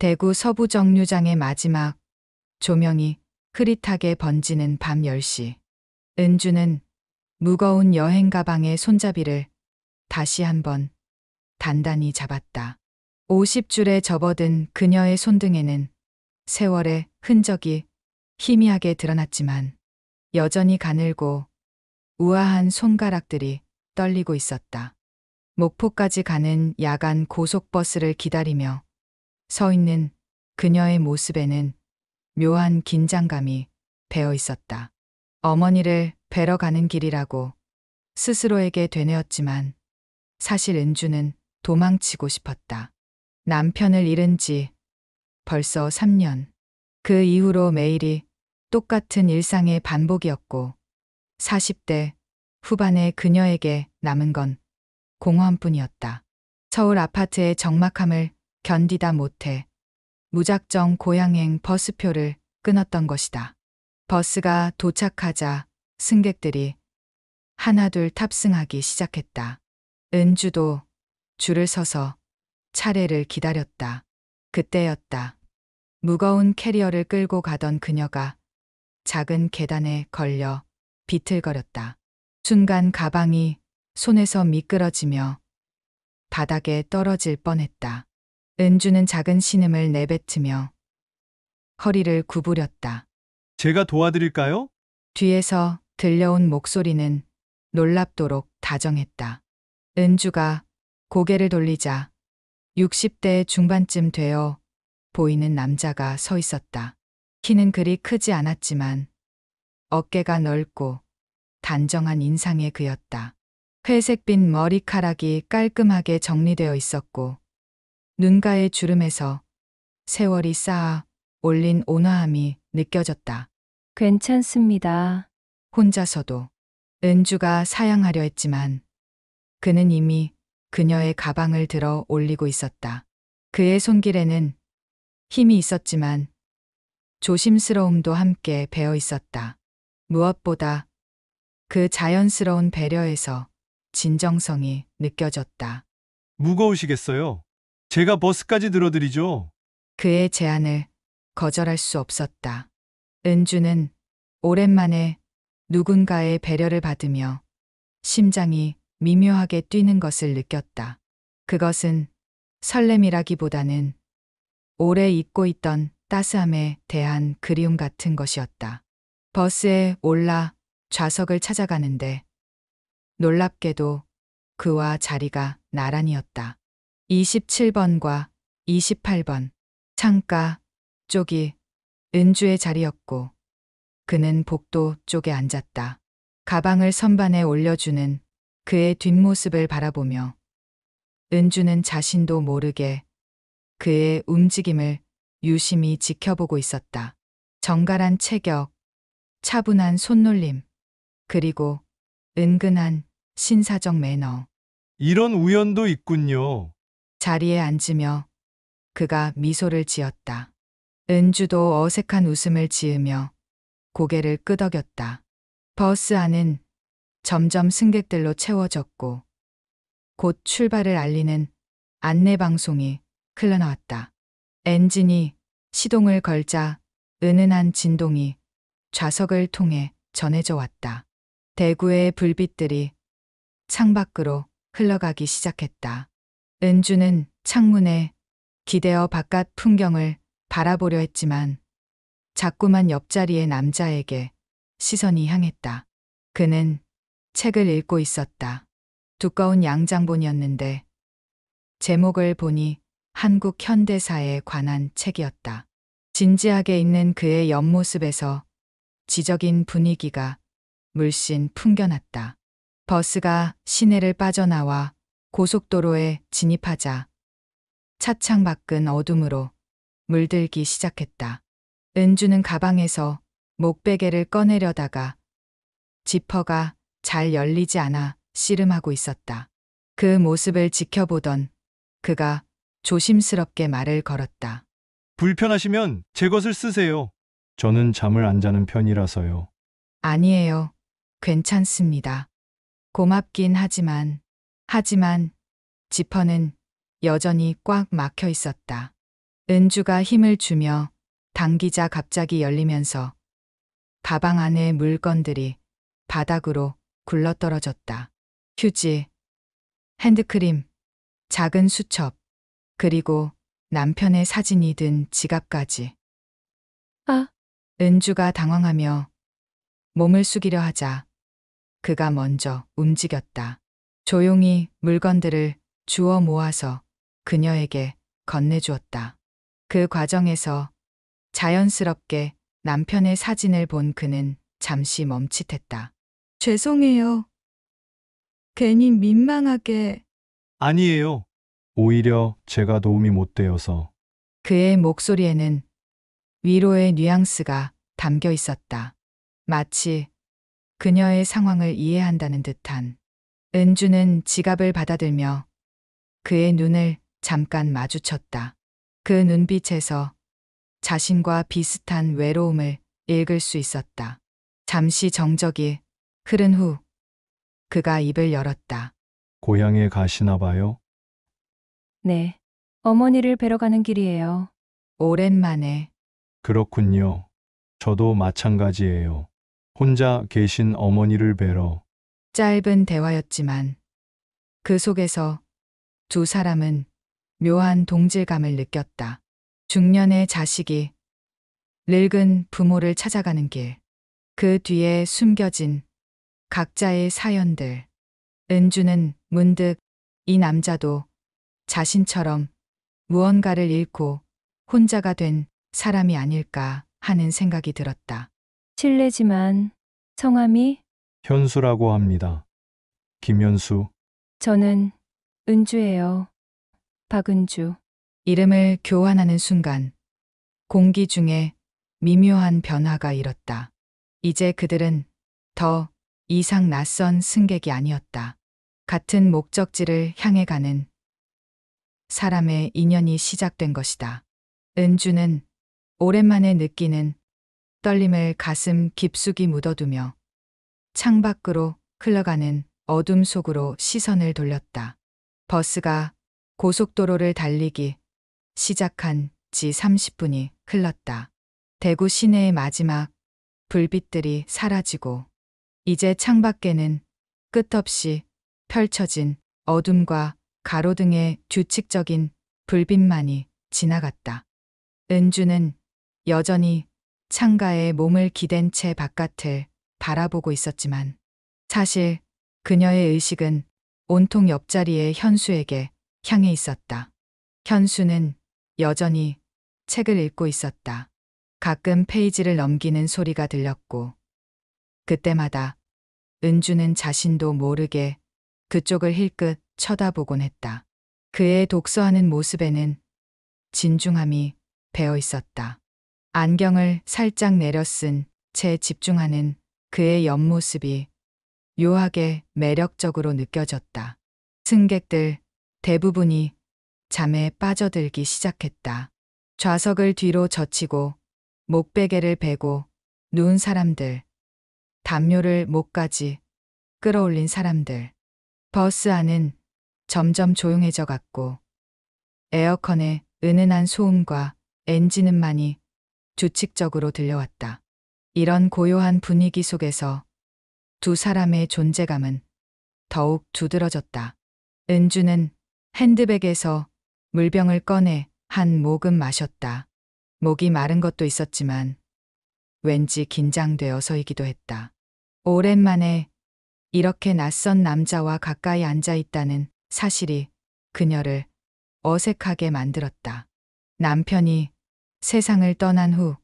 대구 서부 정류장의 마지막 조명이 흐릿하게 번지는 밤 10시. 은주는 무거운 여행 가방의 손잡이를 다시 한번 단단히 잡았다. 50줄에 접어든 그녀의 손등에는 세월의 흔적이 희미하게 드러났지만 여전히 가늘고 우아한 손가락들이 떨리고 있었다. 목포까지 가는 야간 고속버스를 기다리며 서 있는 그녀의 모습에는 묘한 긴장감이 배어 있었다. 어머니를 뵈러 가는 길이라고 스스로에게 되뇌었지만 사실 은주는 도망치고 싶었다. 남편을 잃은 지 벌써 3년. 그 이후로 매일이 똑같은 일상의 반복이었고 40대 후반의 그녀에게 남은 건 공허함뿐이었다. 서울 아파트의 적막함을 견디다 못해 무작정 고향행 버스표를 끊었던 것이다. 버스가 도착하자 승객들이 하나둘 탑승하기 시작했다. 은주도 줄을 서서 차례를 기다렸다. 그때였다. 무거운 캐리어를 끌고 가던 그녀가 작은 계단에 걸려 비틀거렸다. 순간 가방이 손에서 미끄러지며 바닥에 떨어질 뻔했다. 은주는 작은 신음을 내뱉으며 허리를 구부렸다. 제가 도와드릴까요? 뒤에서 들려온 목소리는 놀랍도록 다정했다. 은주가 고개를 돌리자 60대 중반쯤 되어 보이는 남자가 서 있었다. 키는 그리 크지 않았지만 어깨가 넓고 단정한 인상의 그였다. 회색빛 머리카락이 깔끔하게 정리되어 있었고 눈가의 주름에서 세월이 쌓아 올린 온화함이 느껴졌다. 괜찮습니다. 혼자서도 은주가 사양하려 했지만 그는 이미 그녀의 가방을 들어 올리고 있었다. 그의 손길에는 힘이 있었지만 조심스러움도 함께 배어 있었다. 무엇보다 그 자연스러운 배려에서 진정성이 느껴졌다. 무거우시겠어요? 제가 버스까지 들어드리죠. 그의 제안을 거절할 수 없었다. 은주는 오랜만에 누군가의 배려를 받으며 심장이 미묘하게 뛰는 것을 느꼈다. 그것은 설렘이라기보다는 오래 잊고 있던 따스함에 대한 그리움 같은 것이었다. 버스에 올라 좌석을 찾아가는데 놀랍게도 그와 자리가 나란히였다. 27번과 28번. 창가 쪽이 은주의 자리였고 그는 복도 쪽에 앉았다. 가방을 선반에 올려주는 그의 뒷모습을 바라보며 은주는 자신도 모르게 그의 움직임을 유심히 지켜보고 있었다. 정갈한 체격, 차분한 손놀림, 그리고 은근한 신사적 매너. 이런 우연도 있군요. 자리에 앉으며 그가 미소를 지었다. 은주도 어색한 웃음을 지으며 고개를 끄덕였다. 버스 안은 점점 승객들로 채워졌고 곧 출발을 알리는 안내방송이 흘러나왔다. 엔진이 시동을 걸자 은은한 진동이 좌석을 통해 전해져 왔다. 대구의 불빛들이 창밖으로 흘러가기 시작했다. 은주는 창문에 기대어 바깥 풍경을 바라보려 했지만 자꾸만 옆자리의 남자에게 시선이 향했다. 그는 책을 읽고 있었다. 두꺼운 양장본이었는데 제목을 보니 한국 현대사에 관한 책이었다. 진지하게 있는 그의 옆모습에서 지적인 분위기가 물씬 풍겨났다. 버스가 시내를 빠져나와 고속도로에 진입하자 차창 밖은 어둠으로 물들기 시작했다. 은주는 가방에서 목베개를 꺼내려다가 지퍼가 잘 열리지 않아 씨름하고 있었다. 그 모습을 지켜보던 그가 조심스럽게 말을 걸었다. 불편하시면 제 것을 쓰세요. 저는 잠을 안 자는 편이라서요. 아니에요. 괜찮습니다. 고맙긴 하지만 지퍼는 여전히 꽉 막혀 있었다. 은주가 힘을 주며 당기자 갑자기 열리면서 가방 안의 물건들이 바닥으로 굴러떨어졌다. 휴지, 핸드크림, 작은 수첩, 그리고 남편의 사진이 든 지갑까지. 아, 은주가 당황하며 몸을 숙이려 하자 그가 먼저 움직였다. 조용히 물건들을 주워 모아서 그녀에게 건네주었다. 그 과정에서 자연스럽게 남편의 사진을 본 그는 잠시 멈칫했다. 죄송해요. 괜히 민망하게. 아니에요. 오히려 제가 도움이 못 되어서. 그의 목소리에는 위로의 뉘앙스가 담겨 있었다. 마치 그녀의 상황을 이해한다는 듯한. 은주는 지갑을 받아들며 그의 눈을 잠깐 마주쳤다. 그 눈빛에서 자신과 비슷한 외로움을 읽을 수 있었다. 잠시 정적이 흐른 후 그가 입을 열었다. 고향에 가시나 봐요? 네. 어머니를 뵈러 가는 길이에요. 오랜만에. 그렇군요. 저도 마찬가지예요. 혼자 계신 어머니를 뵈러. 짧은 대화였지만 그 속에서 두 사람은 묘한 동질감을 느꼈다. 중년의 자식이 늙은 부모를 찾아가는 길. 그 뒤에 숨겨진 각자의 사연들. 은주는 문득 이 남자도 자신처럼 무언가를 잃고 혼자가 된 사람이 아닐까 하는 생각이 들었다. 실례지만 성함이 현수라고 합니다. 김현수. 저는 은주예요. 박은주. 이름을 교환하는 순간 공기 중에 미묘한 변화가 일었다. 이제 그들은 더 이상 낯선 승객이 아니었다. 같은 목적지를 향해 가는 사람의 인연이 시작된 것이다. 은주는 오랜만에 느끼는 떨림을 가슴 깊숙이 묻어두며 창밖으로 흘러가는 어둠 속으로 시선을 돌렸다. 버스가 고속도로를 달리기 시작한 지 30분이 흘렀다. 대구 시내의 마지막 불빛들이 사라지고 이제 창밖에는 끝없이 펼쳐진 어둠과 가로등의 규칙적인 불빛만이 지나갔다. 은주는 여전히 창가에 몸을 기댄 채 바깥을 바라보고 있었지만 사실 그녀의 의식은 온통 옆자리의 현수에게 향해 있었다. 현수는 여전히 책을 읽고 있었다. 가끔 페이지를 넘기는 소리가 들렸고 그때마다 은주는 자신도 모르게 그쪽을 힐끗 쳐다보곤 했다. 그의 독서하는 모습에는 진중함이 배어 있었다. 안경을 살짝 내려 쓴 채 집중하는 그의 옆모습이 묘하게 매력적으로 느껴졌다. 승객들 대부분이 잠에 빠져들기 시작했다. 좌석을 뒤로 젖히고 목베개를 베고 누운 사람들, 담요를 목까지 끌어올린 사람들. 버스 안은 점점 조용해져 갔고 에어컨의 은은한 소음과 엔진음만이 규칙적으로 들려왔다. 이런 고요한 분위기 속에서 두 사람의 존재감은 더욱 두드러졌다. 은주는 핸드백에서 물병을 꺼내 한 모금 마셨다. 목이 마른 것도 있었지만 왠지 긴장되어서이기도 했다. 오랜만에 이렇게 낯선 남자와 가까이 앉아 있다는 사실이 그녀를 어색하게 만들었다. 남편이 세상을 떠난 후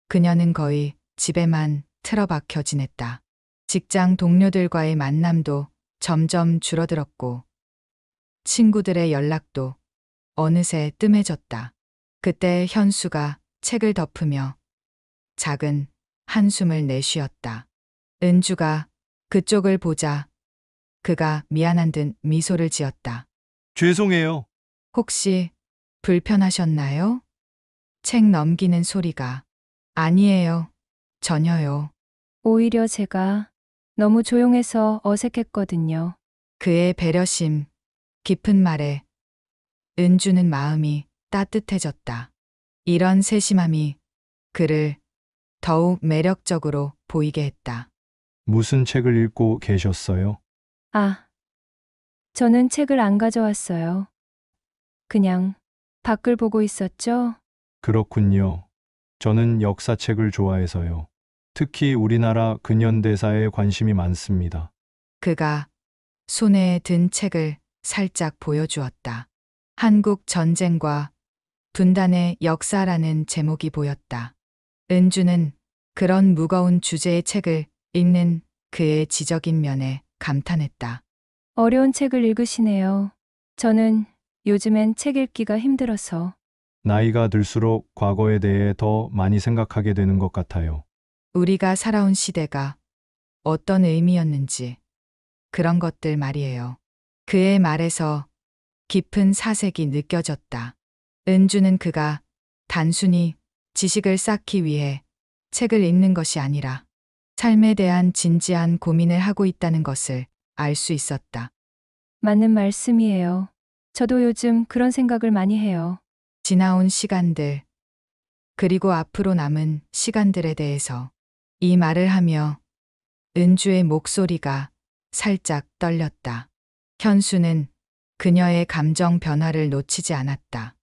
그녀는 거의 집에만 틀어박혀 지냈다. 직장 동료들과의 만남도 점점 줄어들었고 친구들의 연락도 어느새 뜸해졌다. 그때 현수가 책을 덮으며 작은 한숨을 내쉬었다. 은주가 그쪽을 보자 그가 미안한 듯 미소를 지었다. 죄송해요. 혹시 불편하셨나요? 책 넘기는 소리가. 아니에요. 전혀요. 오히려 제가 너무 조용해서 어색했거든요. 그의 배려심, 깊은 말에 은주는 마음이 따뜻해졌다. 이런 세심함이 그를 더욱 매력적으로 보이게 했다. 무슨 책을 읽고 계셨어요? 아, 저는 책을 안 가져왔어요. 그냥 밖을 보고 있었죠? 그렇군요. 저는 역사책을 좋아해서요. 특히 우리나라 근현대사에 관심이 많습니다. 그가 손에 든 책을 살짝 보여주었다. 한국 전쟁과 분단의 역사라는 제목이 보였다. 은주는 그런 무거운 주제의 책을 읽는 그의 지적인 면에 감탄했다. 어려운 책을 읽으시네요. 저는 요즘엔 책 읽기가 힘들어서. 나이가 들수록 과거에 대해 더 많이 생각하게 되는 것 같아요. 우리가 살아온 시대가 어떤 의미였는지 그런 것들 말이에요. 그의 말에서 깊은 사색이 느껴졌다. 은주는 그가 단순히 지식을 쌓기 위해 책을 읽는 것이 아니라 삶에 대한 진지한 고민을 하고 있다는 것을 알 수 있었다. 맞는 말씀이에요. 저도 요즘 그런 생각을 많이 해요. 지나온 시간들, 그리고 앞으로 남은 시간들에 대해서 이 말을 하며 은주의 목소리가 살짝 떨렸다. 현수는 그녀의 감정 변화를 놓치지 않았다.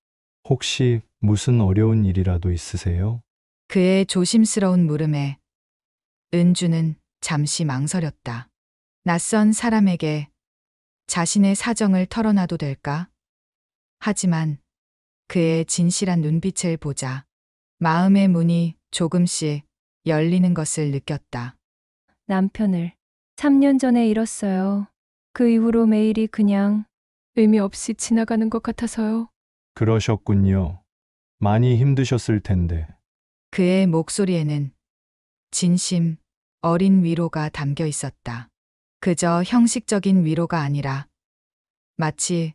혹시 무슨 어려운 일이라도 있으세요? 그의 조심스러운 물음에 은주는 잠시 망설였다. 낯선 사람에게 자신의 사정을 털어놔도 될까? 하지만 그의 진실한 눈빛을 보자 마음의 문이 조금씩 열리는 것을 느꼈다. 남편을 3년 전에 잃었어요. 그 이후로 매일이 그냥 의미 없이 지나가는 것 같아서요. 그러셨군요. 많이 힘드셨을 텐데. 그의 목소리에는 진심, 어린 위로가 담겨 있었다. 그저 형식적인 위로가 아니라 마치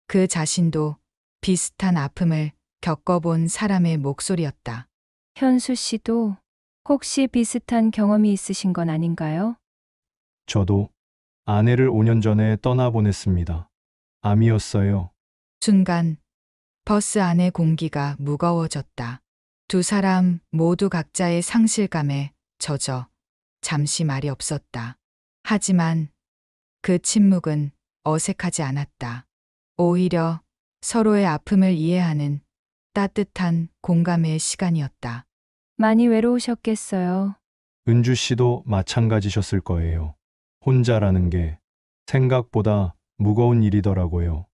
그 자신도 비슷한 아픔을 겪어본 사람의 목소리였다. 현수 씨도 혹시 비슷한 경험이 있으신 건 아닌가요? 저도 아내를 5년 전에 떠나보냈습니다. 암이었어요. 순간 버스 안의 공기가 무거워졌다. 두 사람 모두 각자의 상실감에 젖어 잠시 말이 없었다. 하지만 그 침묵은 어색하지 않았다. 오히려 서로의 아픔을 이해하는 따뜻한 공감의 시간이었다. 많이 외로우셨겠어요. 은주 씨도 마찬가지셨을 거예요. 혼자라는 게 생각보다 무거운 일이더라고요.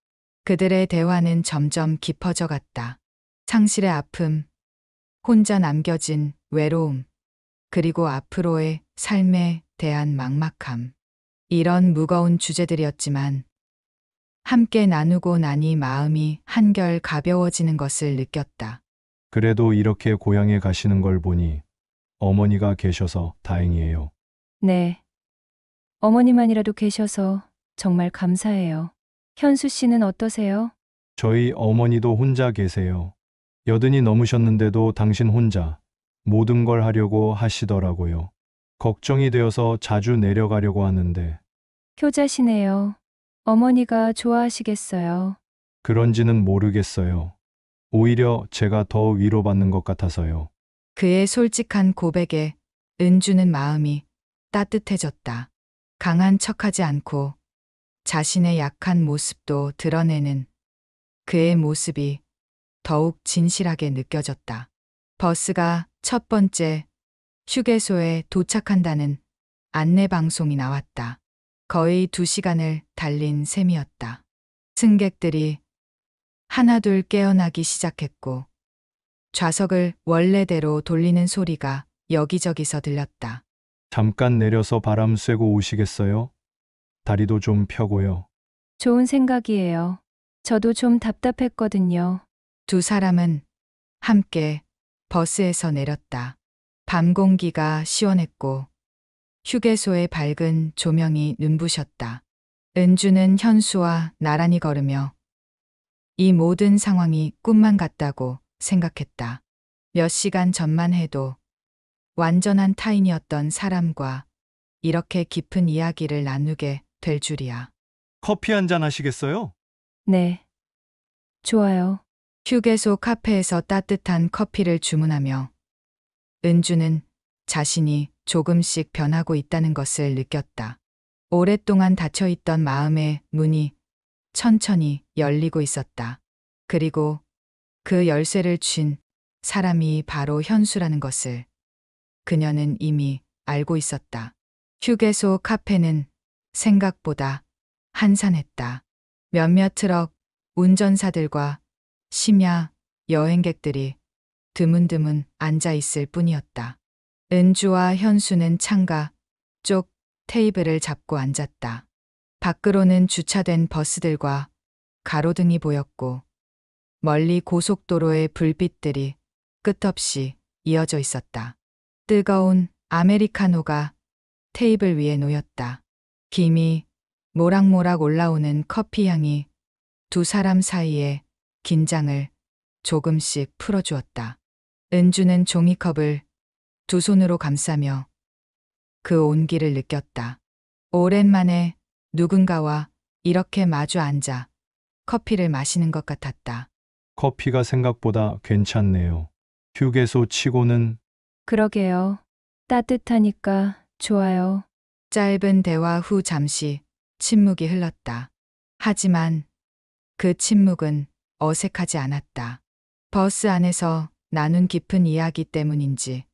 그들의 대화는 점점 깊어져 갔다. 상실의 아픔, 혼자 남겨진 외로움, 그리고 앞으로의 삶에 대한 막막함. 이런 무거운 주제들이었지만 함께 나누고 나니 마음이 한결 가벼워지는 것을 느꼈다. 그래도 이렇게 고향에 가시는 걸 보니 어머니가 계셔서 다행이에요. 네. 어머니만이라도 계셔서 정말 감사해요. 현수 씨는 어떠세요? 저희 어머니도 혼자 계세요. 80이 넘으셨는데도 당신 혼자 모든 걸 하려고 하시더라고요. 걱정이 되어서 자주 내려가려고 하는데 효자시네요. 어머니가 좋아하시겠어요. 그런지는 모르겠어요. 오히려 제가 더 위로받는 것 같아서요. 그의 솔직한 고백에 은주는 마음이 따뜻해졌다. 강한 척하지 않고 자신의 약한 모습도 드러내는 그의 모습이 더욱 진실하게 느껴졌다. 버스가 첫 번째 휴게소에 도착한다는 안내 방송이 나왔다. 거의 2시간을 달린 셈이었다. 승객들이 하나둘 깨어나기 시작했고 좌석을 원래대로 돌리는 소리가 여기저기서 들렸다. 잠깐 내려서 바람 쐬고 오시겠어요? 다리도 좀 펴고요. 좋은 생각이에요. 저도 좀 답답했거든요. 두 사람은 함께 버스에서 내렸다. 밤 공기가 시원했고 휴게소의 밝은 조명이 눈부셨다. 은주는 현수와 나란히 걸으며 이 모든 상황이 꿈만 같다고 생각했다. 몇 시간 전만 해도 완전한 타인이었던 사람과 이렇게 깊은 이야기를 나누게 될 줄이야. 커피 한 잔 하시겠어요? 네. 좋아요. 휴게소 카페에서 따뜻한 커피를 주문하며 은주는 자신이 조금씩 변하고 있다는 것을 느꼈다. 오랫동안 닫혀있던 마음의 문이 천천히 열리고 있었다. 그리고 그 열쇠를 쥔 사람이 바로 현수라는 것을 그녀는 이미 알고 있었다. 휴게소 카페는 생각보다 한산했다. 몇몇 트럭 운전사들과 심야 여행객들이 드문드문 앉아 있을 뿐이었다. 은주와 현수는 창가 쪽 테이블을 잡고 앉았다. 밖으로는 주차된 버스들과 가로등이 보였고 멀리 고속도로의 불빛들이 끝없이 이어져 있었다. 뜨거운 아메리카노가 테이블 위에 놓였다. 김이 모락모락 올라오는 커피 향이 두 사람 사이의 긴장을 조금씩 풀어주었다. 은주는 종이컵을 두 손으로 감싸며 그 온기를 느꼈다. 오랜만에 누군가와 이렇게 마주 앉아 커피를 마시는 것 같았다. 커피가 생각보다 괜찮네요. 휴게소 치고는 그러게요. 따뜻하니까 좋아요. 짧은 대화 후 잠시 침묵이 흘렀다. 하지만 그 침묵은 어색하지 않았다. 버스 안에서 나눈 깊은 이야기 때문인지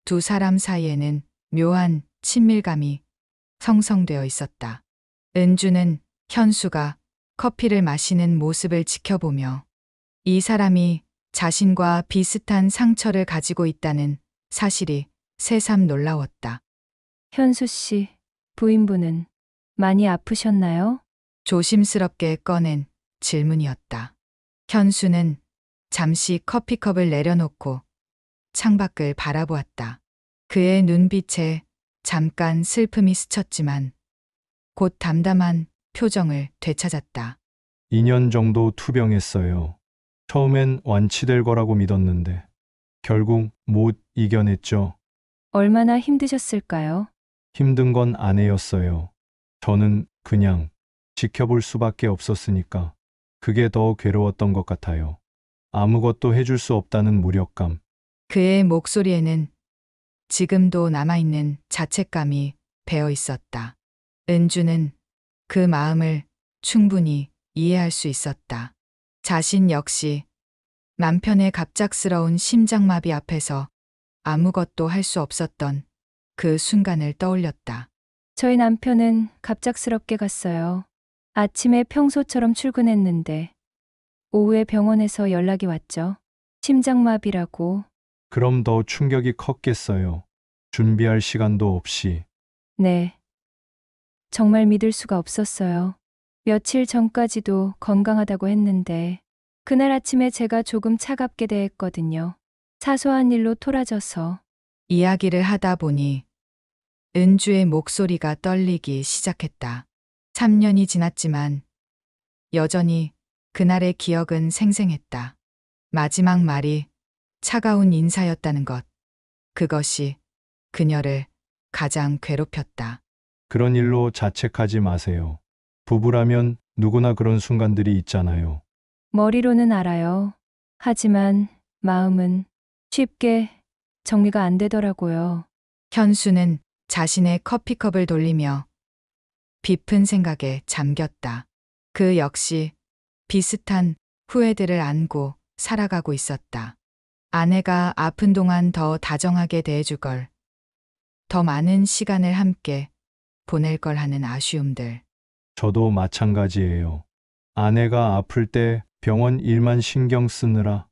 두 사람 사이에는 묘한 친밀감이 형성되어 있었다. 은주는 현수가 커피를 마시는 모습을 지켜보며 이 사람이 자신과 비슷한 상처를 가지고 있다는 사실이 새삼 놀라웠다. 현수 씨, 부인분은 많이 아프셨나요? 조심스럽게 꺼낸 질문이었다. 현수는 잠시 커피컵을 내려놓고 창밖을 바라보았다. 그의 눈빛에 잠깐 슬픔이 스쳤지만 곧 담담한 표정을 되찾았다. 2년 정도 투병했어요. 처음엔 완치될 거라고 믿었는데 결국 못 이겨냈죠. 얼마나 힘드셨을까요? 힘든 건 아내였어요. 저는 그냥 지켜볼 수밖에 없었으니까 그게 더 괴로웠던 것 같아요. 아무것도 해줄 수 없다는 무력감. 그의 목소리에는 지금도 남아있는 자책감이 배어 있었다. 은주는 그 마음을 충분히 이해할 수 있었다. 자신 역시 남편의 갑작스러운 심장마비 앞에서 아무것도 할 수 없었던 그 순간을 떠올렸다. 저희 남편은 갑작스럽게 갔어요. 아침에 평소처럼 출근했는데 오후에 병원에서 연락이 왔죠. 심장마비라고. 그럼 더 충격이 컸겠어요. 준비할 시간도 없이. 네. 정말 믿을 수가 없었어요. 며칠 전까지도 건강하다고 했는데 그날 아침에 제가 조금 차갑게 대했거든요. 사소한 일로 토라져서. 이야기를 하다 보니 은주의 목소리가 떨리기 시작했다. 3년이 지났지만 여전히 그날의 기억은 생생했다. 마지막 말이 차가운 인사였다는 것. 그것이 그녀를 가장 괴롭혔다. 그런 일로 자책하지 마세요. 부부라면 누구나 그런 순간들이 있잖아요. 머리로는 알아요. 하지만 마음은 쉽게 정리가 안 되더라고요. 현수는 자신의 커피컵을 돌리며 깊은 생각에 잠겼다. 그 역시 비슷한 후회들을 안고 살아가고 있었다. 아내가 아픈 동안 더 다정하게 대해줄 걸, 더 많은 시간을 함께 보낼 걸 하는 아쉬움들. 저도 마찬가지예요. 아내가 아플 때 병원 일만 신경 쓰느라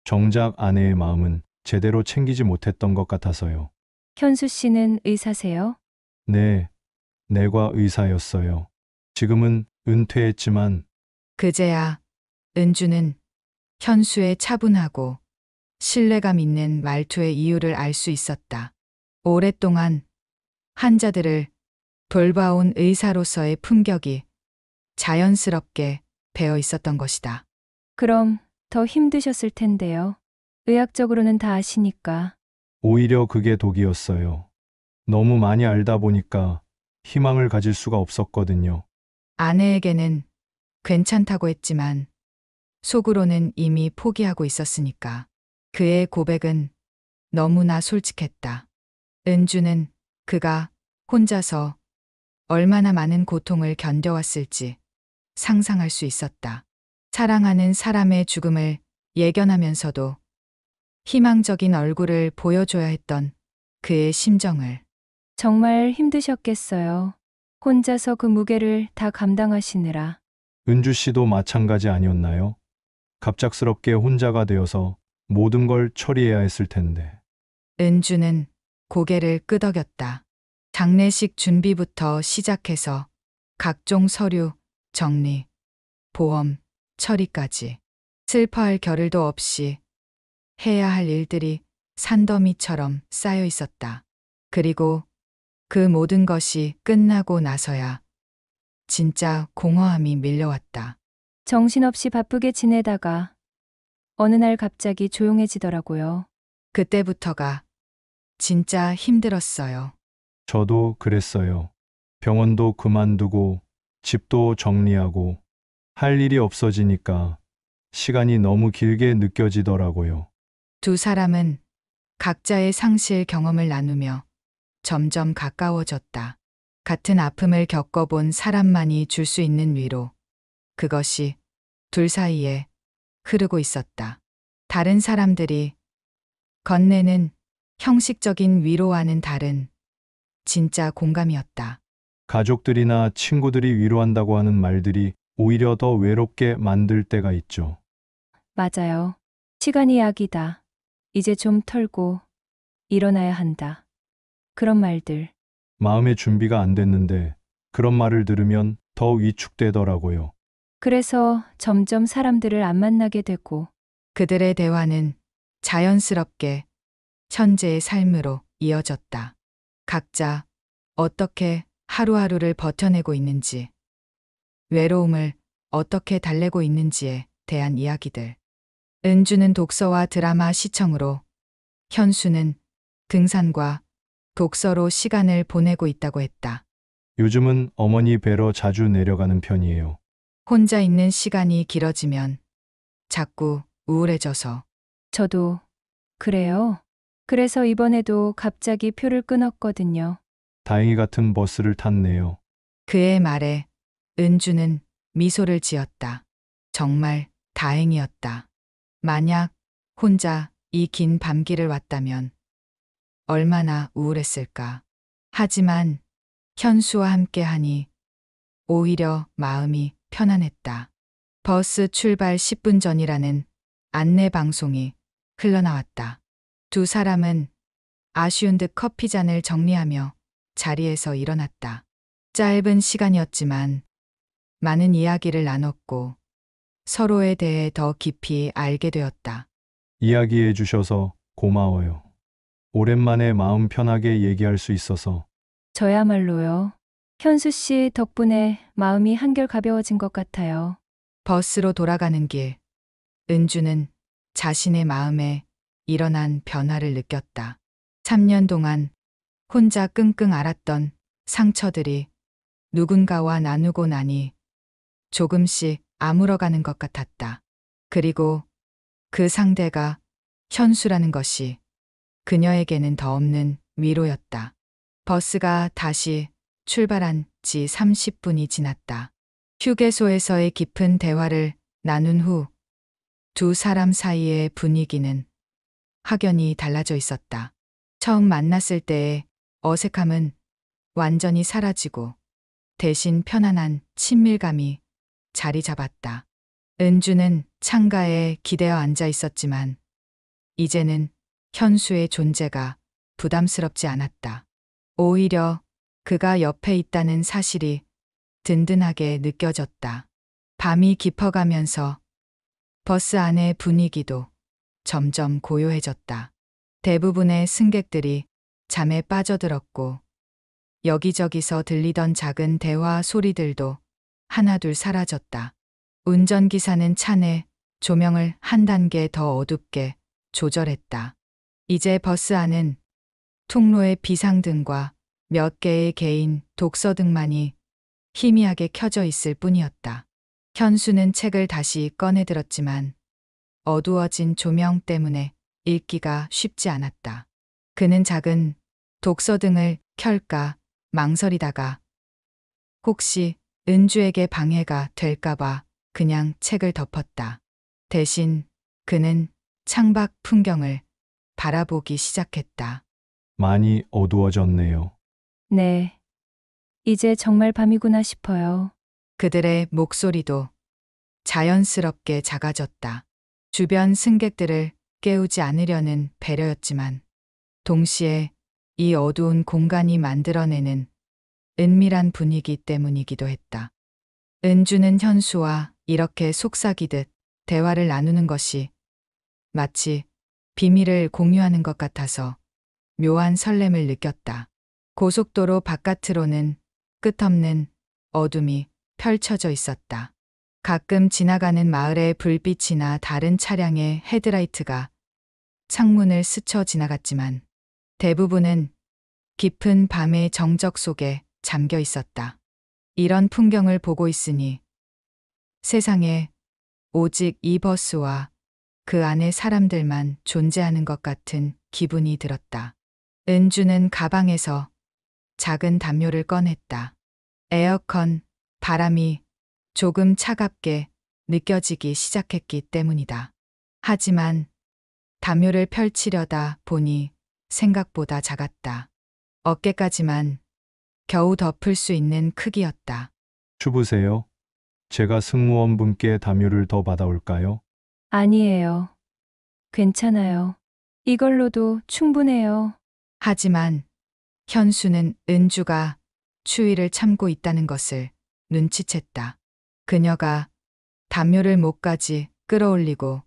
정작 아내의 마음은 제대로 챙기지 못했던 것 같아서요. 현수 씨는 의사세요? 네, 내과 의사였어요. 지금은 은퇴했지만 그제야 은주는 현수의 차분하고 신뢰감 있는 말투의 이유를 알 수 있었다. 오랫동안 환자들을 돌봐온 의사로서의 품격이 자연스럽게 배어 있었던 것이다. 그럼 더 힘드셨을 텐데요. 의학적으로는 다 아시니까. 오히려 그게 독이었어요. 너무 많이 알다 보니까 희망을 가질 수가 없었거든요. 아내에게는 괜찮다고 했지만 속으로는 이미 포기하고 있었으니까. 그의 고백은 너무나 솔직했다. 은주는 그가 혼자서 얼마나 많은 고통을 견뎌왔을지 상상할 수 있었다. 사랑하는 사람의 죽음을 예견하면서도 희망적인 얼굴을 보여줘야 했던 그의 심정을. 정말 힘드셨겠어요. 혼자서 그 무게를 다 감당하시느라. 은주 씨도 마찬가지 아니었나요? 갑작스럽게 혼자가 되어서 모든 걸 처리해야 했을 텐데. 은주는 고개를 끄덕였다. 장례식 준비부터 시작해서 각종 서류, 정리, 보험, 처리까지 슬퍼할 겨를도 없이 해야 할 일들이 산더미처럼 쌓여 있었다. 그리고 그 모든 것이 끝나고 나서야 진짜 공허함이 밀려왔다. 정신없이 바쁘게 지내다가 어느 날 갑자기 조용해지더라고요. 그때부터가 진짜 힘들었어요. 저도 그랬어요. 병원도 그만두고 집도 정리하고 할 일이 없어지니까 시간이 너무 길게 느껴지더라고요. 두 사람은 각자의 상실 경험을 나누며 점점 가까워졌다. 같은 아픔을 겪어본 사람만이 줄 수 있는 위로. 그것이 둘 사이에 흐르고 있었다. 다른 사람들이 건네는 형식적인 위로와는 다른 진짜 공감이었다. 가족들이나 친구들이 위로한다고 하는 말들이 오히려 더 외롭게 만들 때가 있죠. 맞아요. 시간이 약이다. 이제 좀 털고 일어나야 한다. 그런 말들. 마음의 준비가 안 됐는데 그런 말을 들으면 더 위축되더라고요. 그래서 점점 사람들을 안 만나게 되고 그들의 대화는 자연스럽게 현재의 삶으로 이어졌다. 각자 어떻게 하루하루를 버텨내고 있는지, 외로움을 어떻게 달래고 있는지에 대한 이야기들. 은주는 독서와 드라마 시청으로, 현수는 등산과 독서로 시간을 보내고 있다고 했다. 요즘은 어머니 뵈러 자주 내려가는 편이에요. 혼자 있는 시간이 길어지면 자꾸 우울해져서. 저도 그래요. 그래서 이번에도 갑자기 표를 끊었거든요. 다행히 같은 버스를 탔네요. 그의 말에 은주는 미소를 지었다. 정말 다행이었다. 만약 혼자 이 긴 밤길을 왔다면 얼마나 우울했을까. 하지만 현수와 함께하니 오히려 마음이 편안했다. 버스 출발 10분 전이라는 안내 방송이 흘러나왔다. 두 사람은 아쉬운 듯 커피잔을 정리하며 자리에서 일어났다. 짧은 시간이었지만 많은 이야기를 나눴고 서로에 대해 더 깊이 알게 되었다. 이야기해 주셔서 고마워요. 오랜만에 마음 편하게 얘기할 수 있어서. 저야말로요. 현수 씨 덕분에 마음이 한결 가벼워진 것 같아요. 버스로 돌아가는 길, 은주는 자신의 마음에 일어난 변화를 느꼈다. 3년 동안 혼자 끙끙 앓았던 상처들이 누군가와 나누고 나니 조금씩 아물어가는 것 같았다. 그리고 그 상대가 현수라는 것이 그녀에게는 더 없는 위로였다. 버스가 다시 출발한 지 30분이 지났다. 휴게소에서의 깊은 대화를 나눈 후 두 사람 사이의 분위기는 확연히 달라져 있었다. 처음 만났을 때의 어색함은 완전히 사라지고 대신 편안한 친밀감이 자리 잡았다. 은주는 창가에 기대어 앉아 있었지만 이제는 현수의 존재가 부담스럽지 않았다. 오히려 그가 옆에 있다는 사실이 든든하게 느껴졌다. 밤이 깊어가면서 버스 안의 분위기도 점점 고요해졌다. 대부분의 승객들이 잠에 빠져들었고 여기저기서 들리던 작은 대화 소리들도 하나둘 사라졌다. 운전기사는 차 내 조명을 한 단계 더 어둡게 조절했다. 이제 버스 안은 통로의 비상등과 몇 개의 개인 독서등만이 희미하게 켜져 있을 뿐이었다. 현수는 책을 다시 꺼내 들었지만 어두워진 조명 때문에 읽기가 쉽지 않았다. 그는 작은 독서등을 켤까 망설이다가 혹시 은주에게 방해가 될까봐 그냥 책을 덮었다. 대신 그는 창밖 풍경을 바라보기 시작했다. 많이 어두워졌네요. 네. 이제 정말 밤이구나 싶어요. 그들의 목소리도 자연스럽게 작아졌다. 주변 승객들을 깨우지 않으려는 배려였지만 동시에 이 어두운 공간이 만들어내는 은밀한 분위기 때문이기도 했다. 은주는 현수와 이렇게 속삭이듯 대화를 나누는 것이 마치 비밀을 공유하는 것 같아서 묘한 설렘을 느꼈다. 고속도로 바깥으로는 끝없는 어둠이 펼쳐져 있었다. 가끔 지나가는 마을의 불빛이나 다른 차량의 헤드라이트가 창문을 스쳐 지나갔지만 대부분은 깊은 밤의 정적 속에 잠겨 있었다. 이런 풍경을 보고 있으니 세상에 오직 이 버스와 그 안의 사람들만 존재하는 것 같은 기분이 들었다. 은주는 가방에서 작은 담요를 꺼냈다. 에어컨 바람이 조금 차갑게 느껴지기 시작했기 때문이다. 하지만 담요를 펼치려다 보니 생각보다 작았다. 어깨까지만 겨우 덮을 수 있는 크기였다. 추부세요? 제가 승무원분께 담요를 더 받아올까요? 아니에요. 괜찮아요. 이걸로도 충분해요. 하지만 현수는 은주가 추위를 참고 있다는 것을 눈치챘다. 그녀가 담요를 목까지 끌어올리고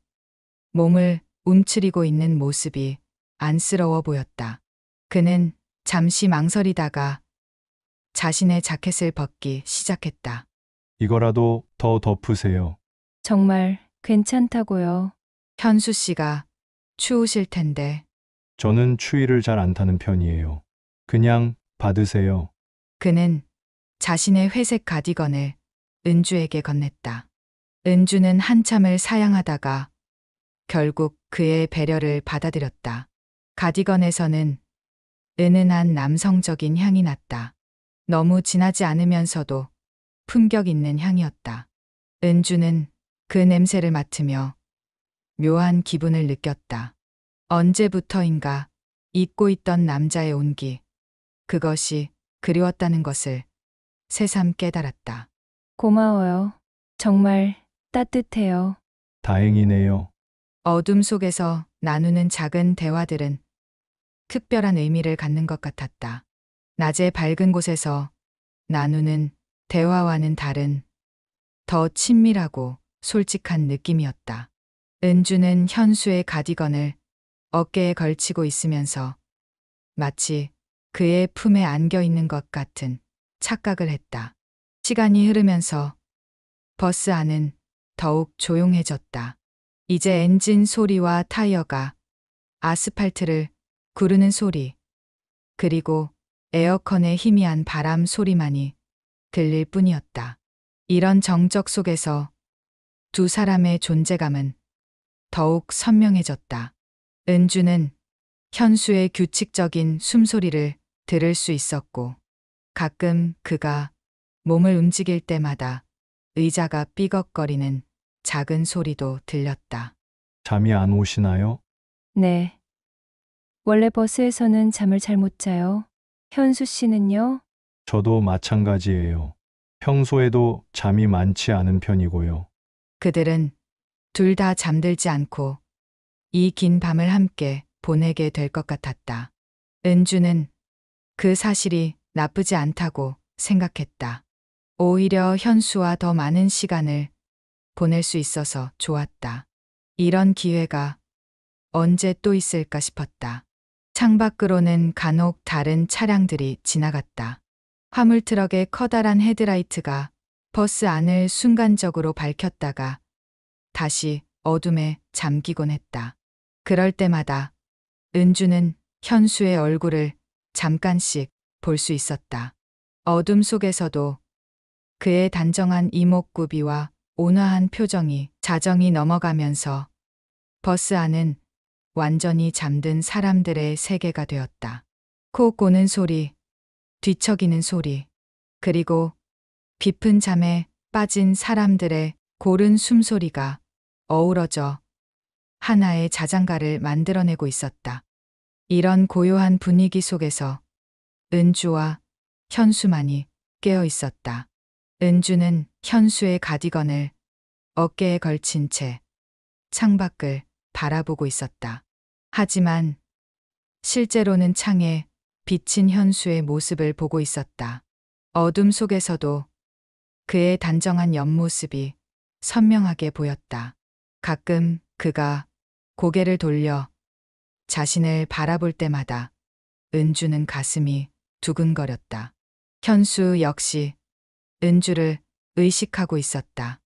몸을 움츠리고 있는 모습이 안쓰러워 보였다. 그는 잠시 망설이다가 자신의 자켓을 벗기 시작했다. 이거라도 더 덮으세요. 정말 괜찮다고요. 현수 씨가 추우실 텐데 저는 추위를 잘 안 타는 편이에요. 그냥 받으세요. 그는 자신의 회색 가디건을 은주에게 건넸다. 은주는 한참을 사양하다가 결국 그의 배려를 받아들였다. 가디건에서는 은은한 남성적인 향이 났다. 너무 진하지 않으면서도 품격 있는 향이었다. 은주는 그 냄새를 맡으며 묘한 기분을 느꼈다. 언제부터인가 잊고 있던 남자의 온기, 그것이 그리웠다는 것을 새삼 깨달았다. 고마워요. 정말 따뜻해요. 다행이네요. 어둠 속에서 나누는 작은 대화들은 특별한 의미를 갖는 것 같았다. 낮에 밝은 곳에서 나누는 대화와는 다른 더 친밀하고 솔직한 느낌이었다. 은주는 현수의 가디건을 어깨에 걸치고 있으면서 마치 그의 품에 안겨 있는 것 같은 착각을 했다. 시간이 흐르면서 버스 안은 더욱 조용해졌다. 이제 엔진 소리와 타이어가 아스팔트를 구르는 소리, 그리고 에어컨의 희미한 바람 소리만이 들릴 뿐이었다. 이런 정적 속에서 두 사람의 존재감은 더욱 선명해졌다. 은주는 현수의 규칙적인 숨소리를 들을 수 있었고, 가끔 그가 몸을 움직일 때마다 의자가 삐걱거리는 작은 소리도 들렸다. 잠이 안 오시나요? 네. 원래 버스에서는 잠을 잘 못 자요. 현수 씨는요? 저도 마찬가지예요. 평소에도 잠이 많지 않은 편이고요. 그들은 둘 다 잠들지 않고 이 긴 밤을 함께 보내게 될 것 같았다. 은주는 그 사실이 나쁘지 않다고 생각했다. 오히려 현수와 더 많은 시간을 보낼 수 있어서 좋았다. 이런 기회가 언제 또 있을까 싶었다. 창밖으로는 간혹 다른 차량들이 지나갔다. 화물트럭의 커다란 헤드라이트가 버스 안을 순간적으로 밝혔다가 다시 어둠에 잠기곤 했다. 그럴 때마다 은주는 현수의 얼굴을 잠깐씩 볼 수 있었다. 어둠 속에서도 그의 단정한 이목구비와 온화한 표정이 자정이 넘어가면서 버스 안은 완전히 잠든 사람들의 세계가 되었다. 코 고는 소리, 뒤척이는 소리, 그리고 깊은 잠에 빠진 사람들의 고른 숨소리가 어우러져 하나의 자장가를 만들어내고 있었다. 이런 고요한 분위기 속에서 은주와 현수만이 깨어 있었다. 은주는 현수의 가디건을 어깨에 걸친 채 창밖을 바라보고 있었다. 하지만 실제로는 창에 비친 현수의 모습을 보고 있었다. 어둠 속에서도 그의 단정한 옆모습이 선명하게 보였다. 가끔 그가 고개를 돌려 자신을 바라볼 때마다 은주는 가슴이 두근거렸다. 현수 역시 은주를 의식하고 있었다.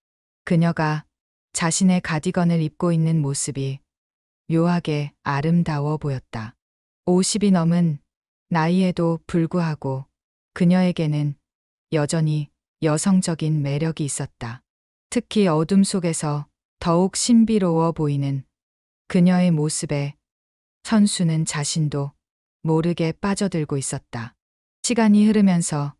그녀가 자신의 가디건을 입고 있는 모습이 묘하게 아름다워 보였다. 50이 넘은 나이에도 불구하고 그녀에게는 여전히 여성적인 매력이 있었다. 특히 어둠 속에서 더욱 신비로워 보이는 그녀의 모습에 현수는 자신도 모르게 빠져들고 있었다. 시간이 흐르면서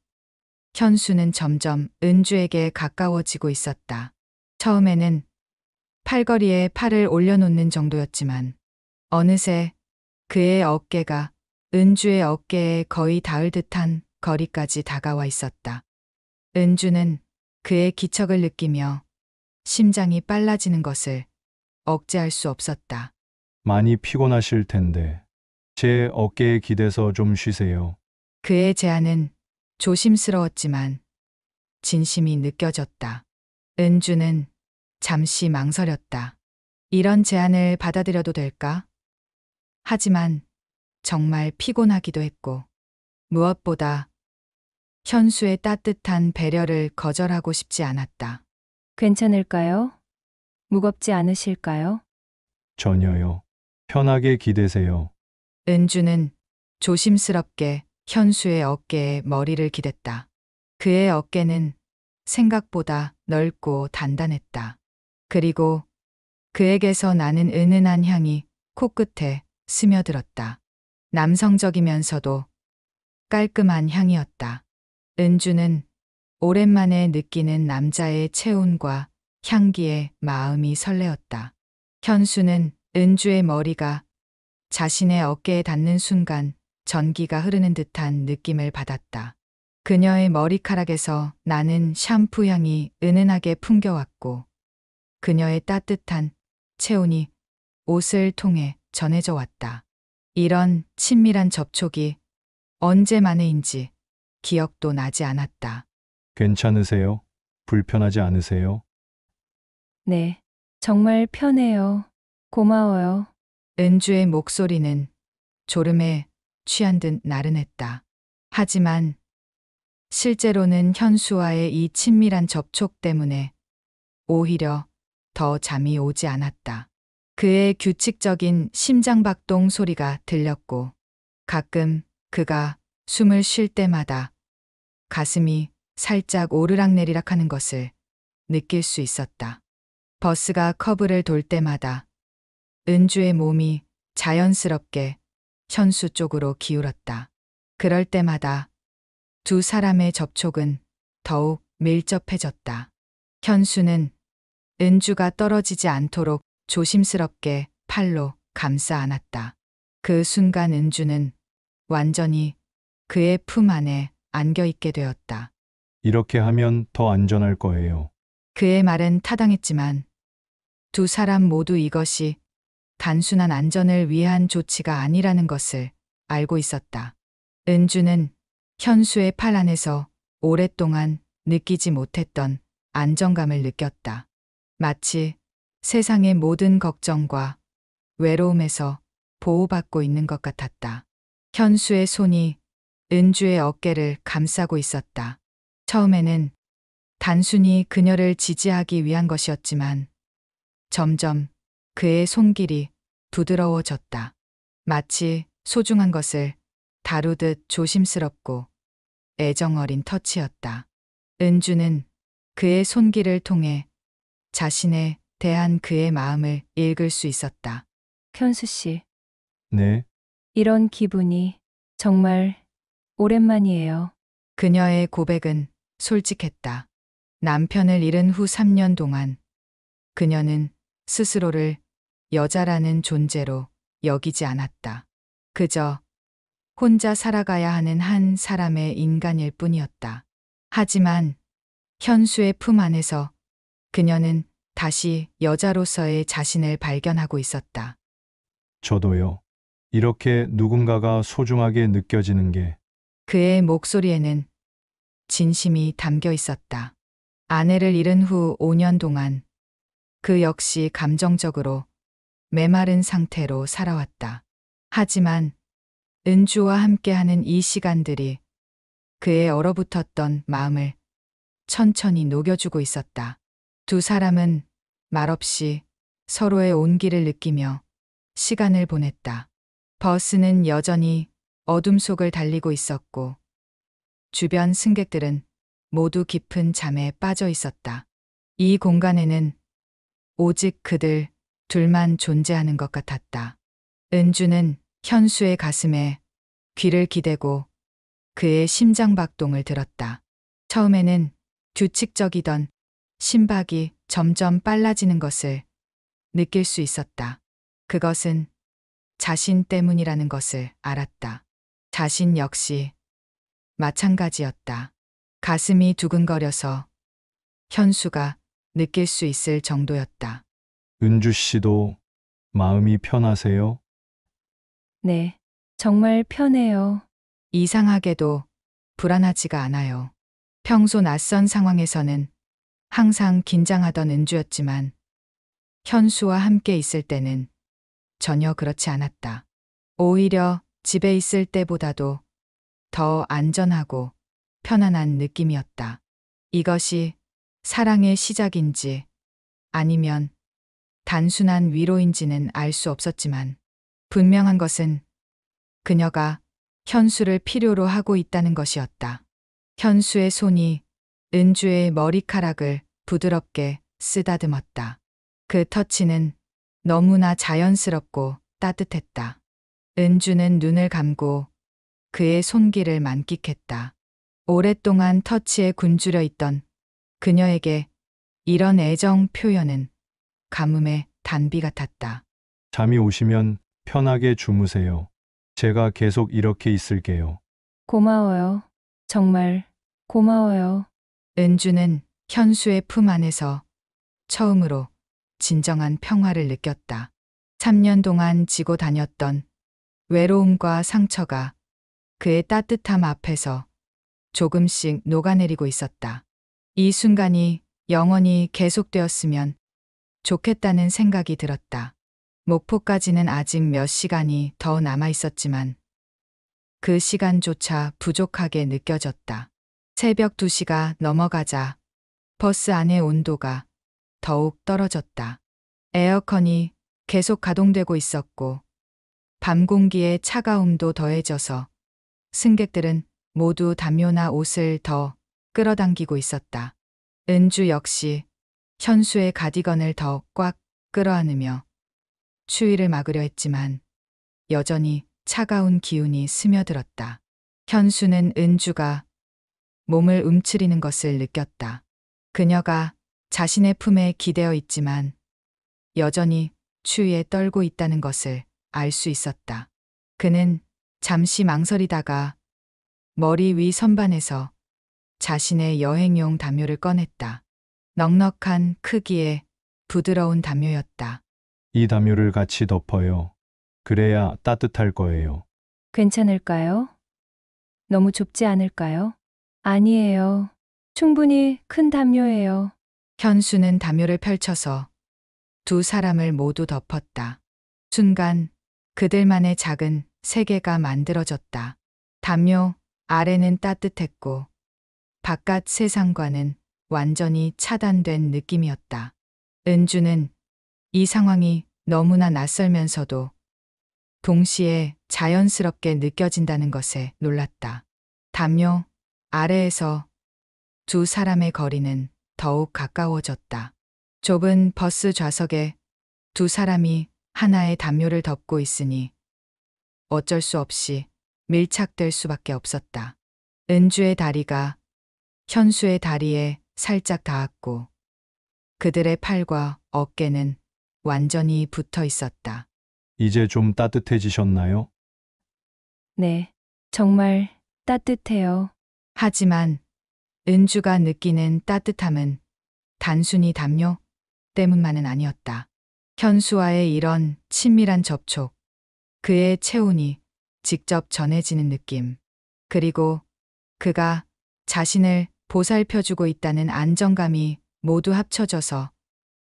현수는 점점 은주에게 가까워지고 있었다. 처음에는 팔걸이에 팔을 올려놓는 정도였지만 어느새 그의 어깨가 은주의 어깨에 거의 닿을 듯한 거리까지 다가와 있었다. 은주는 그의 기척을 느끼며 심장이 빨라지는 것을 억제할 수 없었다. 많이 피곤하실 텐데 제 어깨에 기대서 좀 쉬세요. 그의 제안은 조심스러웠지만 진심이 느껴졌다. 은주는 잠시 망설였다. 이런 제안을 받아들여도 될까? 하지만 정말 피곤하기도 했고 무엇보다 현수의 따뜻한 배려를 거절하고 싶지 않았다. 괜찮을까요? 무겁지 않으실까요? 전혀요. 편하게 기대세요. 은주는 조심스럽게 현수의 어깨에 머리를 기댔다. 그의 어깨는 생각보다 넓고 단단했다. 그리고 그에게서 나는 은은한 향이 코끝에 스며들었다. 남성적이면서도 깔끔한 향이었다. 은주는 오랜만에 느끼는 남자의 체온과 향기에 마음이 설레었다. 현수는 은주의 머리가 자신의 어깨에 닿는 순간 전기가 흐르는 듯한 느낌을 받았다. 그녀의 머리카락에서 나는 샴푸 향이 은은하게 풍겨왔고 그녀의 따뜻한 체온이 옷을 통해 전해져 왔다. 이런 친밀한 접촉이 언제 만에인지 기억도 나지 않았다. 괜찮으세요? 불편하지 않으세요? 네. 정말 편해요. 고마워요. 은주의 목소리는 졸음에 취한 듯 나른했다. 하지만 실제로는 현수와의 이 친밀한 접촉 때문에 오히려 더 잠이 오지 않았다. 그의 규칙적인 심장박동 소리가 들렸고 가끔 그가 숨을 쉴 때마다 가슴이 살짝 오르락내리락 하는 것을 느낄 수 있었다. 버스가 커브를 돌 때마다 은주의 몸이 자연스럽게 현수 쪽으로 기울었다. 그럴 때마다 두 사람의 접촉은 더욱 밀접해졌다. 현수는 은주가 떨어지지 않도록 조심스럽게 팔로 감싸 안았다. 그 순간 은주는 완전히 그의 품 안에 안겨 있게 되었다. 이렇게 하면 더 안전할 거예요. 그의 말은 타당했지만 두 사람 모두 이것이 단순한 안전을 위한 조치가 아니라는 것을 알고 있었다. 은주는 현수의 팔 안에서 오랫동안 느끼지 못했던 안정감을 느꼈다. 마치 세상의 모든 걱정과 외로움에서 보호받고 있는 것 같았다. 현수의 손이 은주의 어깨를 감싸고 있었다. 처음에는 단순히 그녀를 지지하기 위한 것이었지만 점점 그의 손길이 부드러워졌다. 마치 소중한 것을 다루듯 조심스럽고 애정 어린 터치였다. 은주는 그의 손길을 통해 자신에 대한 그의 마음을 읽을 수 있었다. 현수 씨, 네, 이런 기분이 정말 오랜만이에요. 그녀의 고백은 솔직했다. 남편을 잃은 후 3년 동안 그녀는 스스로를 여자라는 존재로 여기지 않았다. 그저 혼자 살아가야 하는 한 사람의 인간일 뿐이었다. 하지만 현수의 품 안에서 그녀는 다시 여자로서의 자신을 발견하고 있었다. 저도요. 이렇게 누군가가 소중하게 느껴지는 게 그의 목소리에는 진심이 담겨 있었다. 아내를 잃은 후 5년 동안 그 역시 감정적으로 메마른 상태로 살아왔다. 하지만 은주와 함께하는 이 시간들이 그의 얼어붙었던 마음을 천천히 녹여주고 있었다. 두 사람은 말없이 서로의 온기를 느끼며 시간을 보냈다. 버스는 여전히 어둠 속을 달리고 있었고 주변 승객들은 모두 깊은 잠에 빠져 있었다. 이 공간에는 오직 그들 둘만 존재하는 것 같았다. 은주는 현수의 가슴에 귀를 기대고 그의 심장박동을 들었다. 처음에는 규칙적이던 심박이 점점 빨라지는 것을 느낄 수 있었다. 그것은 자신 때문이라는 것을 알았다. 자신 역시 마찬가지였다. 가슴이 두근거려서 현수가 느낄 수 있을 정도였다. 은주 씨도 마음이 편하세요? 네, 정말 편해요. 이상하게도 불안하지가 않아요. 평소 낯선 상황에서는 항상 긴장하던 은주였지만 현수와 함께 있을 때는 전혀 그렇지 않았다. 오히려 집에 있을 때보다도 더 안전하고 편안한 느낌이었다. 이것이 사랑의 시작인지 아니면 단순한 위로인지는 알 수 없었지만 분명한 것은 그녀가 현수를 필요로 하고 있다는 것이었다. 현수의 손이 은주의 머리카락을 부드럽게 쓰다듬었다. 그 터치는 너무나 자연스럽고 따뜻했다. 은주는 눈을 감고 그의 손길을 만끽했다. 오랫동안 터치에 굶주려 있던 그녀에게 이런 애정 표현은 가뭄의 단비 같았다. 잠이 오시면 편하게 주무세요. 제가 계속 이렇게 있을게요. 고마워요. 정말 고마워요. 은주는 현수의 품 안에서 처음으로 진정한 평화를 느꼈다. 3년 동안 지고 다녔던 외로움과 상처가 그의 따뜻함 앞에서 조금씩 녹아내리고 있었다. 이 순간이 영원히 계속되었으면 좋겠다는 생각이 들었다. 목포까지는 아직 몇 시간이 더 남아 있었지만 그 시간조차 부족하게 느껴졌다. 새벽 2시가 넘어가자 버스 안의 온도가 더욱 떨어졌다. 에어컨이 계속 가동되고 있었고 밤 공기의 차가움도 더해져서 승객들은 모두 담요나 옷을 더 끌어당기고 있었다. 은주 역시 현수의 가디건을 더 꽉 끌어안으며 추위를 막으려 했지만 여전히 차가운 기운이 스며들었다. 현수는 은주가 몸을 움츠리는 것을 느꼈다. 그녀가 자신의 품에 기대어 있지만 여전히 추위에 떨고 있다는 것을 알 수 있었다. 그는 잠시 망설이다가 머리 위 선반에서 자신의 여행용 담요를 꺼냈다. 넉넉한 크기의 부드러운 담요였다. 이 담요를 같이 덮어요. 그래야 따뜻할 거예요. 괜찮을까요? 너무 좁지 않을까요? 아니에요. 충분히 큰 담요예요. 현수는 담요를 펼쳐서 두 사람을 모두 덮었다. 순간 그들만의 작은 세계가 만들어졌다. 담요 아래는 따뜻했고 바깥 세상과는 완전히 차단된 느낌이었다. 은주는 이 상황이 너무나 낯설면서도 동시에 자연스럽게 느껴진다는 것에 놀랐다. 담요 아래에서 두 사람의 거리는 더욱 가까워졌다. 좁은 버스 좌석에 두 사람이 하나의 담요를 덮고 있으니 어쩔 수 없이 밀착될 수밖에 없었다. 은주의 다리가 현수의 다리에 살짝 닿았고 그들의 팔과 어깨는 완전히 붙어 있었다. 이제 좀 따뜻해지셨나요? 네, 정말 따뜻해요. 하지만 은주가 느끼는 따뜻함은 단순히 담요 때문만은 아니었다. 현수와의 이런 친밀한 접촉, 그의 체온이 직접 전해지는 느낌, 그리고 그가 자신을 보살펴주고 있다는 안정감이 모두 합쳐져서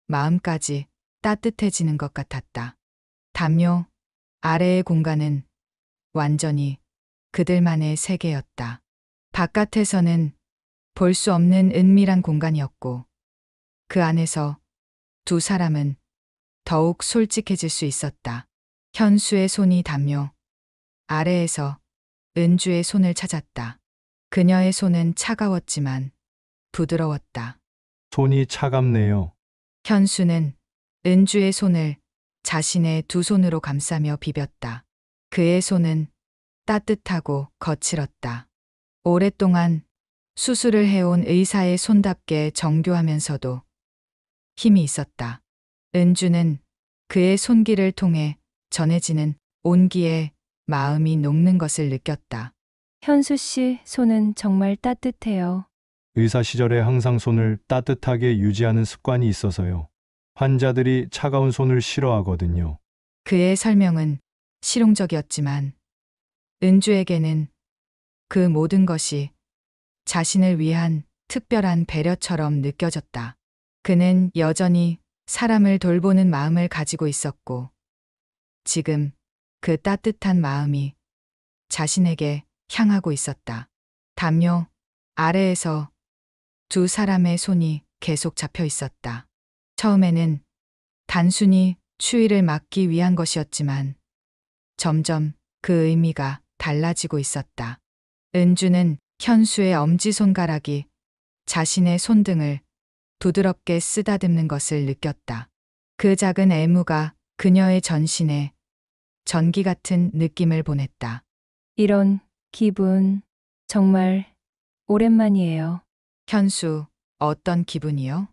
마음까지 따뜻해지는 것 같았다. 담요 아래의 공간은 완전히 그들만의 세계였다. 바깥에서는 볼 수 없는 은밀한 공간이었고 그 안에서 두 사람은 더욱 솔직해질 수 있었다. 현수의 손이 담요 아래에서 은주의 손을 찾았다. 그녀의 손은 차가웠지만 부드러웠다. 손이 차갑네요. 현수는 은주의 손을 자신의 두 손으로 감싸며 비볐다. 그의 손은 따뜻하고 거칠었다. 오랫동안 수술을 해온 의사의 손답게 정교하면서도 힘이 있었다. 은주는 그의 손길을 통해 전해지는 온기에 마음이 녹는 것을 느꼈다. 현수 씨 손은 정말 따뜻해요. 의사 시절에 항상 손을 따뜻하게 유지하는 습관이 있어서요. 환자들이 차가운 손을 싫어하거든요. 그의 설명은 실용적이었지만 은주에게는 그 모든 것이 자신을 위한 특별한 배려처럼 느껴졌다. 그는 여전히 사람을 돌보는 마음을 가지고 있었고 지금 그 따뜻한 마음이 자신에게 향하고 있었다. 담요 아래에서 두 사람의 손이 계속 잡혀 있었다. 처음에는 단순히 추위를 막기 위한 것이었지만 점점 그 의미가 달라지고 있었다. 은주는 현수의 엄지손가락이 자신의 손등을 부드럽게 쓰다듬는 것을 느꼈다. 그 작은 애무가 그녀의 전신에 전기 같은 느낌을 보냈다. 이런 기분 정말 오랜만이에요. 현수, 어떤 기분이요?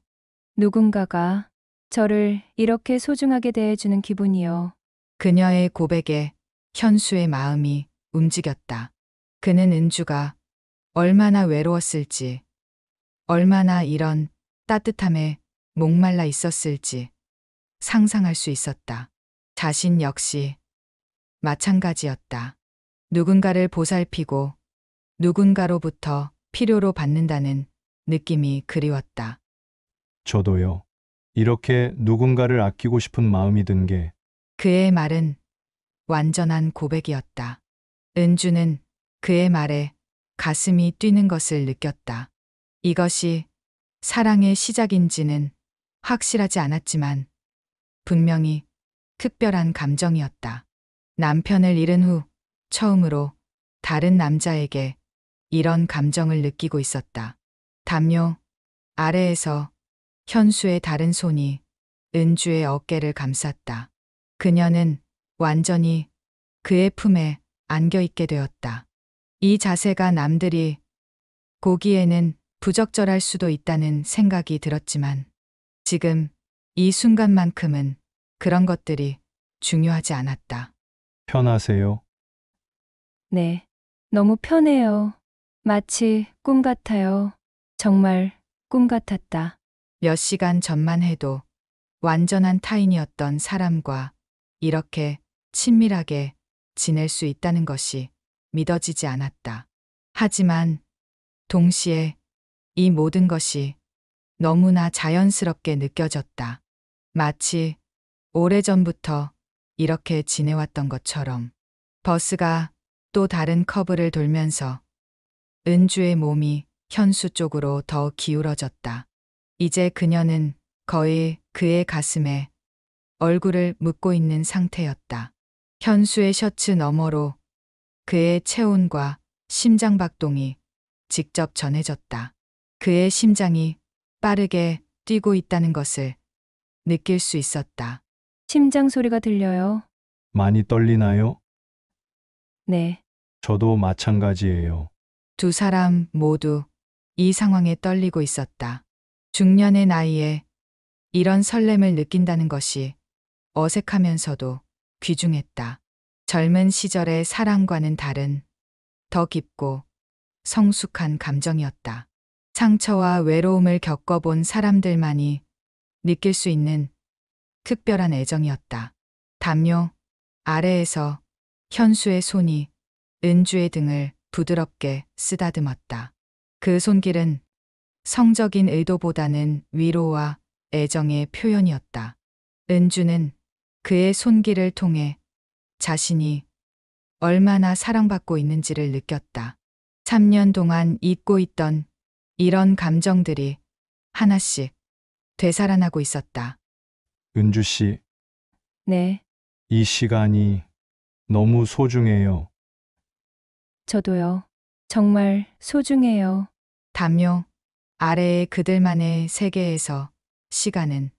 누군가가 저를 이렇게 소중하게 대해주는 기분이요. 그녀의 고백에 현수의 마음이 움직였다. 그는 은주가 얼마나 외로웠을지, 얼마나 이런 따뜻함에 목말라 있었을지 상상할 수 있었다. 자신 역시 마찬가지였다. 누군가를 보살피고 누군가로부터 필요로 받는다는 느낌이 그리웠다. 저도요. 이렇게 누군가를 아끼고 싶은 마음이 든 게 그의 말은 완전한 고백이었다. 은주는 그의 말에 가슴이 뛰는 것을 느꼈다. 이것이 사랑의 시작인지는 확실하지 않았지만 분명히 특별한 감정이었다. 남편을 잃은 후 처음으로 다른 남자에게 이런 감정을 느끼고 있었다. 담요 아래에서 현수의 다른 손이 은주의 어깨를 감쌌다. 그녀는 완전히 그의 품에 안겨 있게 되었다. 이 자세가 남들이 보기에는 부적절할 수도 있다는 생각이 들었지만 지금 이 순간만큼은 그런 것들이 중요하지 않았다. 편하세요? 네, 너무 편해요. 마치 꿈 같아요. 정말 꿈 같았다. 몇 시간 전만 해도 완전한 타인이었던 사람과 이렇게 친밀하게 지낼 수 있다는 것이 믿어지지 않았다. 하지만 동시에 이 모든 것이 너무나 자연스럽게 느껴졌다. 마치 오래전부터 이렇게 지내왔던 것처럼. 버스가 또 다른 커브를 돌면서 은주의 몸이 현수 쪽으로 더 기울어졌다. 이제 그녀는 거의 그의 가슴에 얼굴을 묻고 있는 상태였다. 현수의 셔츠 너머로 그의 체온과 심장 박동이 직접 전해졌다. 그의 심장이 빠르게 뛰고 있다는 것을 느낄 수 있었다. 심장 소리가 들려요. 많이 떨리나요? 네. 저도 마찬가지예요. 두 사람 모두 이 상황에 떨리고 있었다. 중년의 나이에 이런 설렘을 느낀다는 것이 어색하면서도 귀중했다. 젊은 시절의 사랑과는 다른 더 깊고 성숙한 감정이었다. 상처와 외로움을 겪어본 사람들만이 느낄 수 있는 특별한 애정이었다. 담요 아래에서 현수의 손이 은주의 등을 부드럽게 쓰다듬었다. 그 손길은 성적인 의도보다는 위로와 애정의 표현이었다. 은주는 그의 손길을 통해 자신이 얼마나 사랑받고 있는지를 느꼈다. 3년 동안 잊고 있던 이런 감정들이 하나씩 되살아나고 있었다. 은주 씨, 네. 이 시간이 너무 소중해요. 저도요. 정말 소중해요. 담요 아래의 그들만의 세계에서 시간은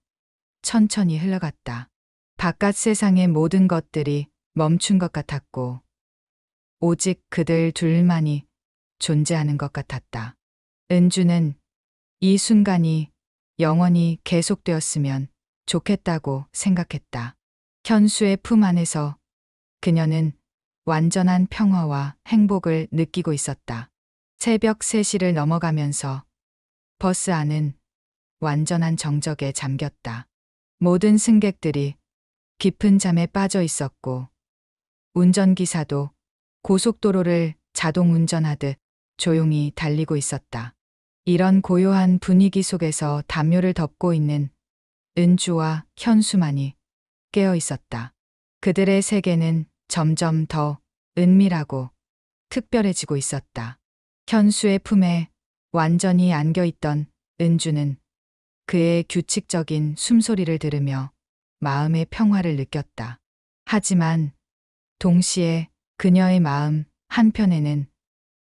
천천히 흘러갔다. 바깥 세상의 모든 것들이 멈춘 것 같았고, 오직 그들 둘만이 존재하는 것 같았다. 은주는 이 순간이 영원히 계속되었으면 좋겠다고 생각했다. 현수의 품 안에서 그녀는 완전한 평화와 행복을 느끼고 있었다. 새벽 3시를 넘어가면서 버스 안은 완전한 정적에 잠겼다. 모든 승객들이 깊은 잠에 빠져 있었고, 운전기사도 고속도로를 자동 운전하듯 조용히 달리고 있었다. 이런 고요한 분위기 속에서 담요를 덮고 있는 은주와 현수만이 깨어 있었다. 그들의 세계는 점점 더 은밀하고 특별해지고 있었다. 현수의 품에 완전히 안겨 있던 은주는 그의 규칙적인 숨소리를 들으며 마음의 평화를 느꼈다. 하지만 동시에 그녀의 마음 한편에는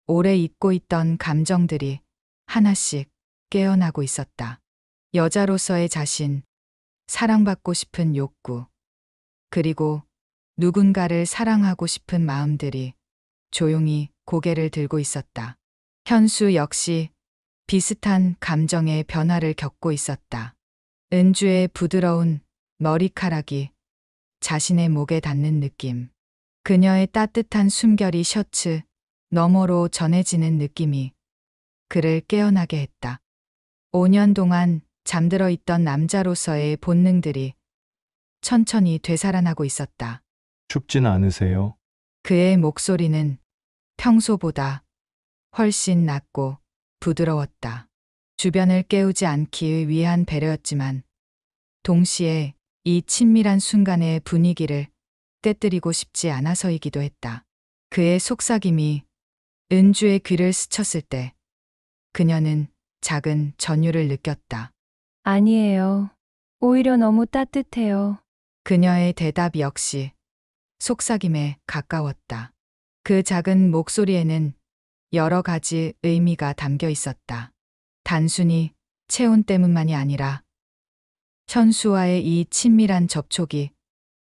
오래 잊고 있던 감정들이 하나씩 깨어나고 있었다. 여자로서의 자신, 사랑받고 싶은 욕구, 그리고 누군가를 사랑하고 싶은 마음들이 조용히 고개를 들고 있었다. 현수 역시 비슷한 감정의 변화를 겪고 있었다. 은주의 부드러운 머리카락이 자신의 목에 닿는 느낌. 그녀의 따뜻한 숨결이 셔츠 너머로 전해지는 느낌이 그를 깨어나게 했다. 5년 동안 잠들어 있던 남자로서의 본능들이 천천히 되살아나고 있었다. 춥진 않으세요? 그의 목소리는 평소보다 훨씬 낮고 부드러웠다. 주변을 깨우지 않기 위한 배려였지만 동시에 이 친밀한 순간의 분위기를 깨뜨리고 싶지 않아서이기도 했다. 그의 속삭임이 은주의 귀를 스쳤을 때 그녀는 작은 전율을 느꼈다. 아니에요. 오히려 너무 따뜻해요. 그녀의 대답 역시 속삭임에 가까웠다. 그 작은 목소리에는 여러 가지 의미가 담겨 있었다. 단순히 체온 때문만이 아니라 현수와의 이 친밀한 접촉이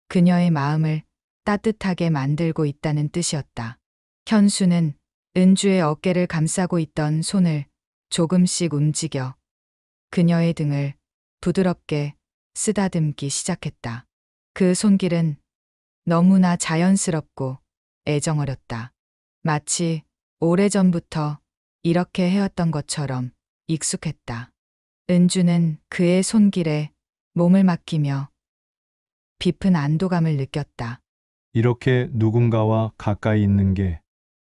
그녀의 마음을 따뜻하게 만들고 있다는 뜻이었다. 현수는 은주의 어깨를 감싸고 있던 손을 조금씩 움직여 그녀의 등을 부드럽게 쓰다듬기 시작했다. 그 손길은 너무나 자연스럽고 애정어렸다. 마치 오래전부터 이렇게 해왔던 것처럼 익숙했다. 은주는 그의 손길에 몸을 맡기며 깊은 안도감을 느꼈다. 이렇게 누군가와 가까이 있는 게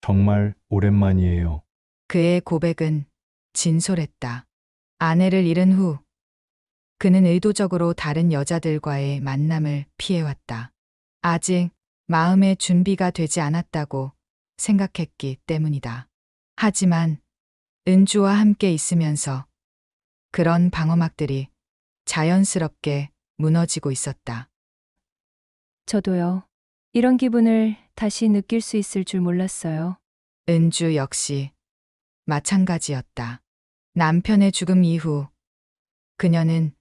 정말 오랜만이에요. 그의 고백은 진솔했다. 아내를 잃은 후 그는 의도적으로 다른 여자들과의 만남을 피해왔다. 아직 마음의 준비가 되지 않았다고 생각했기 때문이다. 하지만 은주와 함께 있으면서 그런 방어막들이 자연스럽게 무너지고 있었다. 저도요. 이런 기분을 다시 느낄 수 있을 줄 몰랐어요. 은주 역시 마찬가지였다. 남편의 죽음 이후 그녀는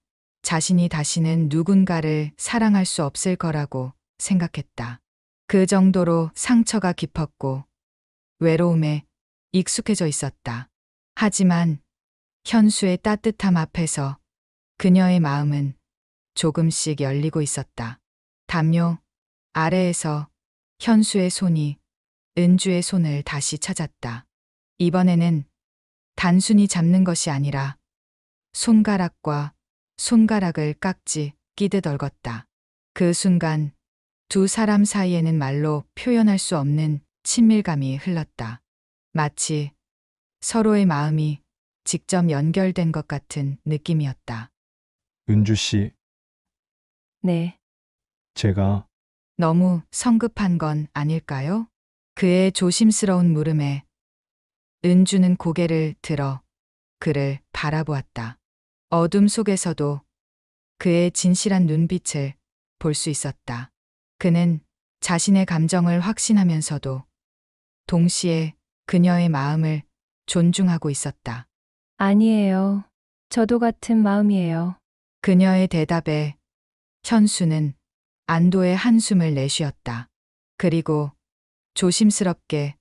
자신이 다시는 누군가를 사랑할 수 없을 거라고 생각했다. 그 정도로 상처가 깊었고 외로움에 익숙해져 있었다. 하지만 현수의 따뜻함 앞에서 그녀의 마음은 조금씩 열리고 있었다. 담요 아래에서 현수의 손이 은주의 손을 다시 찾았다. 이번에는 단순히 잡는 것이 아니라 손가락과 손가락을 깍지 끼듯 얽었다. 그 순간 두 사람 사이에는 말로 표현할 수 없는 친밀감이 흘렀다. 마치 서로의 마음이 직접 연결된 것 같은 느낌이었다. 은주 씨, 네, 제가 너무 성급한 건 아닐까요? 그의 조심스러운 물음에 은주는 고개를 들어 그를 바라보았다. 어둠 속에서도 그의 진실한 눈빛을 볼 수 있었다. 그는 자신의 감정을 확신하면서도 동시에 그녀의 마음을 존중하고 있었다. 아니에요. 저도 같은 마음이에요. 그녀의 대답에 현수는 안도의 한숨을 내쉬었다. 그리고 조심스럽게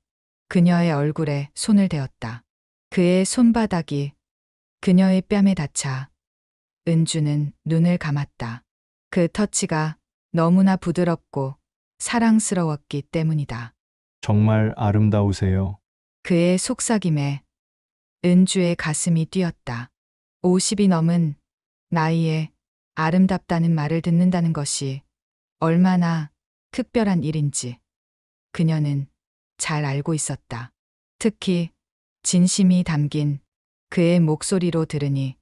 그녀의 얼굴에 손을 대었다. 그의 손바닥이 그녀의 뺨에 닿자 은주는 눈을 감았다. 그 터치가 너무나 부드럽고 사랑스러웠기 때문이다. 정말 아름다우세요. 그의 속삭임에 은주의 가슴이 뛰었다. 50이 넘은 나이에 아름답다는 말을 듣는다는 것이 얼마나 특별한 일인지 그녀는 잘 알고 있었다. 특히 진심이 담긴 그의 목소리로 들으니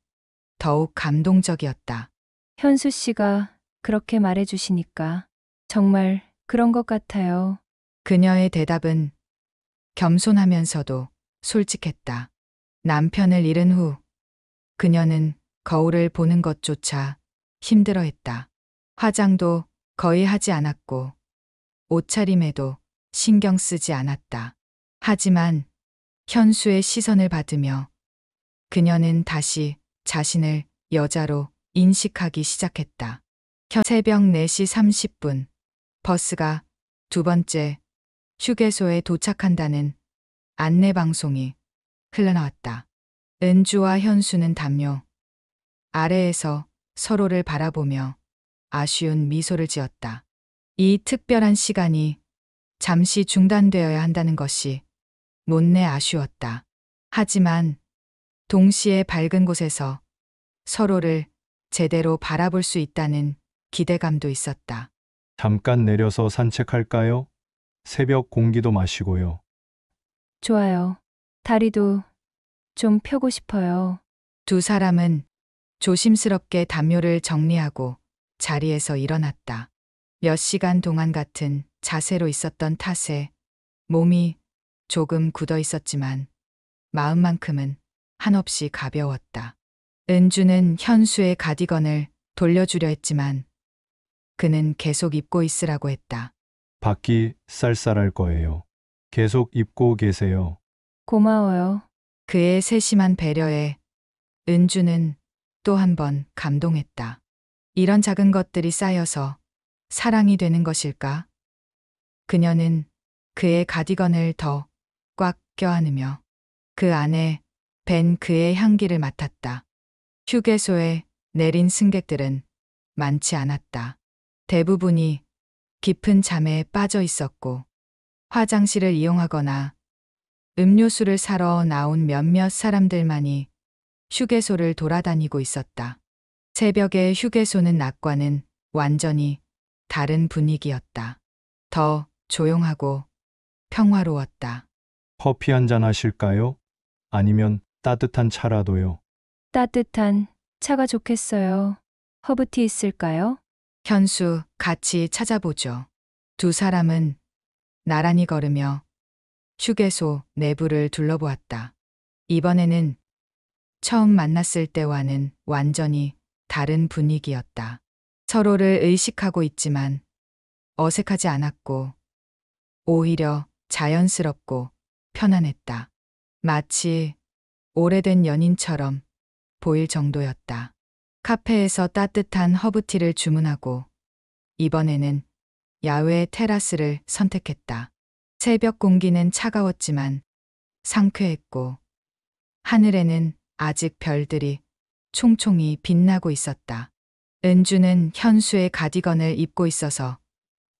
더욱 감동적이었다. 현수 씨가 그렇게 말해주시니까 정말 그런 것 같아요. 그녀의 대답은 겸손하면서도 솔직했다. 남편을 잃은 후 그녀는 거울을 보는 것조차 힘들어했다. 화장도 거의 하지 않았고 옷차림에도 신경 쓰지 않았다. 하지만 현수의 시선을 받으며 그녀는 다시 자신을 여자로 인식하기 시작했다. 새벽 4시 30분 버스가 두 번째 휴게소에 도착한다는 안내방송이 흘러나왔다. 은주와 현수는 담요 아래에서 서로를 바라보며 아쉬운 미소를 지었다. 이 특별한 시간이 잠시 중단되어야 한다는 것이 못내 아쉬웠다. 하지만 동시에 밝은 곳에서 서로를 제대로 바라볼 수 있다는 기대감도 있었다. 잠깐 내려서 산책할까요? 새벽 공기도 마시고요. 좋아요. 다리도 좀 펴고 싶어요. 두 사람은 조심스럽게 담요를 정리하고 자리에서 일어났다. 몇 시간 동안 같은 자세로 있었던 탓에 몸이 조금 굳어 있었지만 마음만큼은 한없이 가벼웠다. 은주는 현수의 가디건을 돌려주려 했지만 그는 계속 입고 있으라고 했다. 밖이 쌀쌀할 거예요. 계속 입고 계세요. 고마워요. 그의 세심한 배려에 은주는 또 한 번 감동했다. 이런 작은 것들이 쌓여서 사랑이 되는 것일까? 그녀는 그의 가디건을 더 꽉 껴안으며 그 안에 밴 그의 향기를 맡았다. 휴게소에 내린 승객들은 많지 않았다. 대부분이 깊은 잠에 빠져 있었고 화장실을 이용하거나 음료수를 사러 나온 몇몇 사람들만이 휴게소를 돌아다니고 있었다. 새벽의 휴게소는 낮과는 완전히 다른 분위기였다. 더 조용하고 평화로웠다. 커피 한 잔 하실까요? 아니면 따뜻한 차라도요. 따뜻한 차가 좋겠어요. 허브티 있을까요? 현수, 같이 찾아보죠. 두 사람은 나란히 걸으며 휴게소 내부를 둘러보았다. 이번에는 처음 만났을 때와는 완전히 다른 분위기였다. 서로를 의식하고 있지만 어색하지 않았고 오히려 자연스럽고 편안했다. 마치 오래된 연인처럼 보일 정도였다. 카페에서 따뜻한 허브티를 주문하고 이번에는 야외 테라스를 선택했다. 새벽 공기는 차가웠지만 상쾌했고 하늘에는 아직 별들이 총총히 빛나고 있었다. 은주는 현수의 가디건을 입고 있어서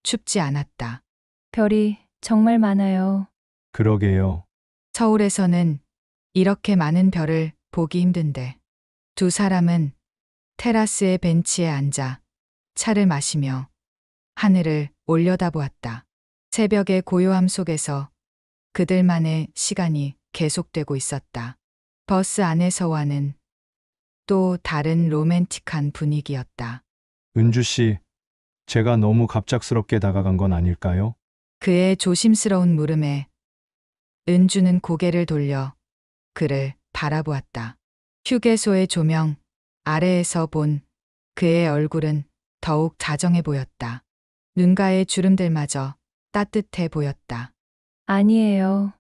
춥지 않았다. 별이 정말 많아요. 그러게요. 서울에서는 이렇게 많은 별을 보기 힘든데 두 사람은 테라스의 벤치에 앉아 차를 마시며 하늘을 올려다보았다. 새벽의 고요함 속에서 그들만의 시간이 계속되고 있었다. 버스 안에서와는 또 다른 로맨틱한 분위기였다. 은주 씨, 제가 너무 갑작스럽게 다가간 건 아닐까요? 그의 조심스러운 물음에 은주는 고개를 돌려 그를 바라보았다. 휴게소의 조명 아래에서 본 그의 얼굴은 더욱 다정해 보였다. 눈가의 주름들마저 따뜻해 보였다. 아니에요.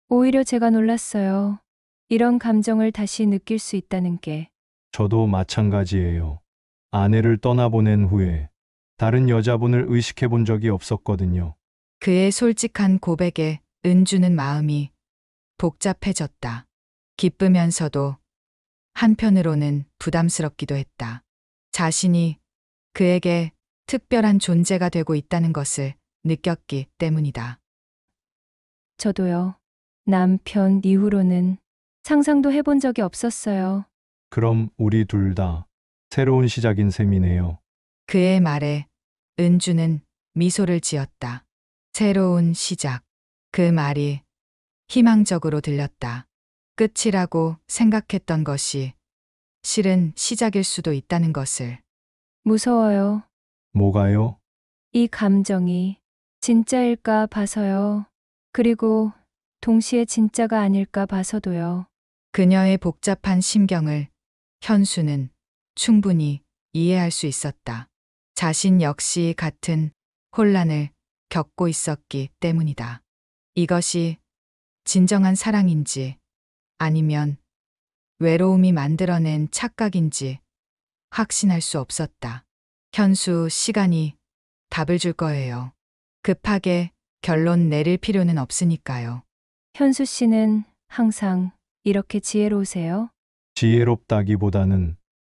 오히려 제가 놀랐어요. 이런 감정을 다시 느낄 수 있다는 게. 저도 마찬가지예요. 아내를 떠나보낸 후에 다른 여자분을 의식해 본 적이 없었거든요. 그의 솔직한 고백에 은주는 마음이 복잡해졌다. 기쁘면서도 한편으로는 부담스럽기도 했다. 자신이 그에게 특별한 존재가 되고 있다는 것을 느꼈기 때문이다. 저도요. 남편 이후로는 상상도 해본 적이 없었어요. 그럼 우리 둘 다 새로운 시작인 셈이네요. 그의 말에 은주는 미소를 지었다. 새로운 시작. 그 말이 희망적으로 들렸다. 끝이라고 생각했던 것이 실은 시작일 수도 있다는 것을. 무서워요. 뭐가요? 이 감정이 진짜일까 봐서요. 그리고 동시에 진짜가 아닐까 봐서도요. 그녀의 복잡한 심경을 현수는 충분히 이해할 수 있었다. 자신 역시 같은 혼란을 겪고 있었기 때문이다. 이것이 진정한 사랑인지 아니면 외로움이 만들어낸 착각인지 확신할 수 없었다. 현수, 시간이 답을 줄 거예요. 급하게 결론 내릴 필요는 없으니까요. 현수 씨는 항상 이렇게 지혜로우세요? 지혜롭다기보다는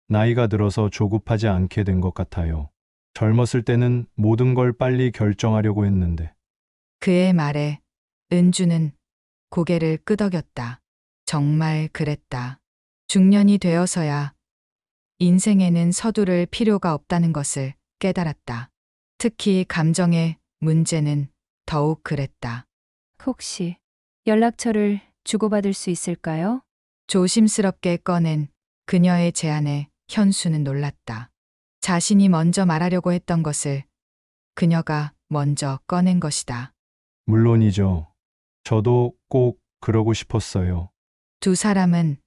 나이가 들어서 조급하지 않게 된 것 같아요. 젊었을 때는 모든 걸 빨리 결정하려고 했는데 그의 말에 은주는 고개를 끄덕였다. 정말 그랬다. 중년이 되어서야 인생에는 서두를 필요가 없다는 것을 깨달았다. 특히 감정의 문제는 더욱 그랬다. 혹시 연락처를 주고받을 수 있을까요? 조심스럽게 꺼낸 그녀의 제안에 현수는 놀랐다. 자신이 먼저 말하려고 했던 것을 그녀가 먼저 꺼낸 것이다. 물론이죠. 저도 꼭 그러고 싶었어요. 두 사람은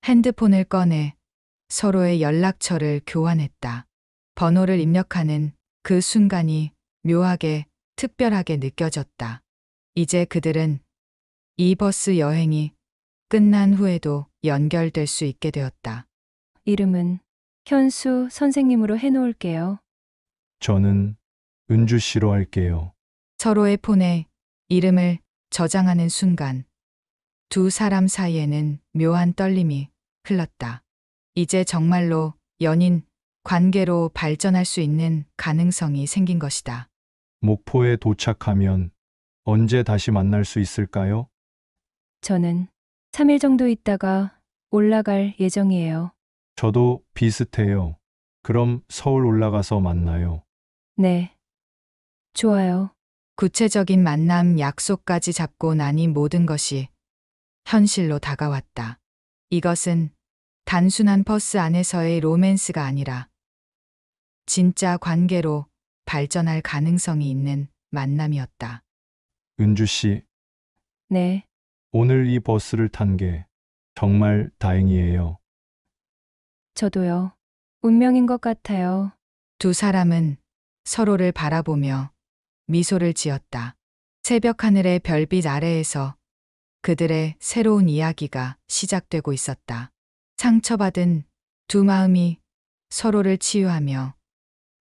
핸드폰을 꺼내 서로의 연락처를 교환했다. 번호를 입력하는 그 순간이 묘하게 특별하게 느껴졌다. 이제 그들은 이 버스 여행이 끝난 후에도 연결될 수 있게 되었다. 이름은 현수 선생님으로 해놓을게요. 저는 은주 씨로 할게요. 서로의 폰에 이름을 저장하는 순간 두 사람 사이에는 묘한 떨림이 흘렀다. 이제 정말로 연인 관계로 발전할 수 있는 가능성이 생긴 것이다. 목포에 도착하면 언제 다시 만날 수 있을까요? 저는 3일 정도 있다가 올라갈 예정이에요. 저도 비슷해요. 그럼 서울 올라가서 만나요. 네. 좋아요. 구체적인 만남 약속까지 잡고 나니 모든 것이 현실로 다가왔다. 이것은 단순한 버스 안에서의 로맨스가 아니라 진짜 관계로 발전할 가능성이 있는 만남이었다. 은주 씨, 네. 오늘 이 버스를 탄 게 정말 다행이에요. 저도요. 운명인 것 같아요. 두 사람은 서로를 바라보며 미소를 지었다. 새벽 하늘의 별빛 아래에서 그들의 새로운 이야기가 시작되고 있었다. 상처받은 두 마음이 서로를 치유하며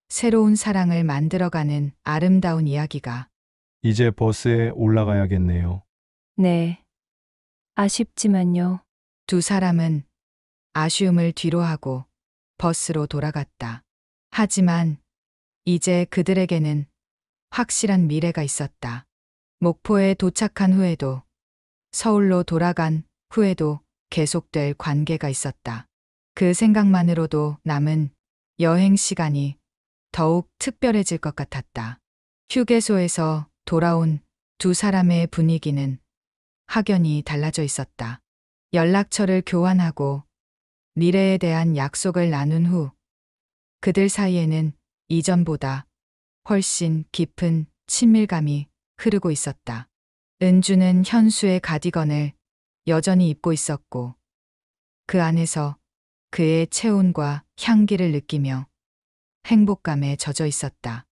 새로운 사랑을 만들어가는 아름다운 이야기가 이제 버스에 올라가야겠네요. 네. 아쉽지만요. 두 사람은 아쉬움을 뒤로하고 버스로 돌아갔다. 하지만 이제 그들에게는 확실한 미래가 있었다. 목포에 도착한 후에도 서울로 돌아간 후에도 계속될 관계가 있었다. 그 생각만으로도 남은 여행 시간이 더욱 특별해질 것 같았다. 휴게소에서 돌아온 두 사람의 분위기는 확연히 달라져 있었다. 연락처를 교환하고 미래에 대한 약속을 나눈 후 그들 사이에는 이전보다 훨씬 깊은 친밀감이 흐르고 있었다. 은주는 현수의 가디건을 여전히 입고 있었고 그 안에서 그의 체온과 향기를 느끼며 행복감에 젖어 있었다.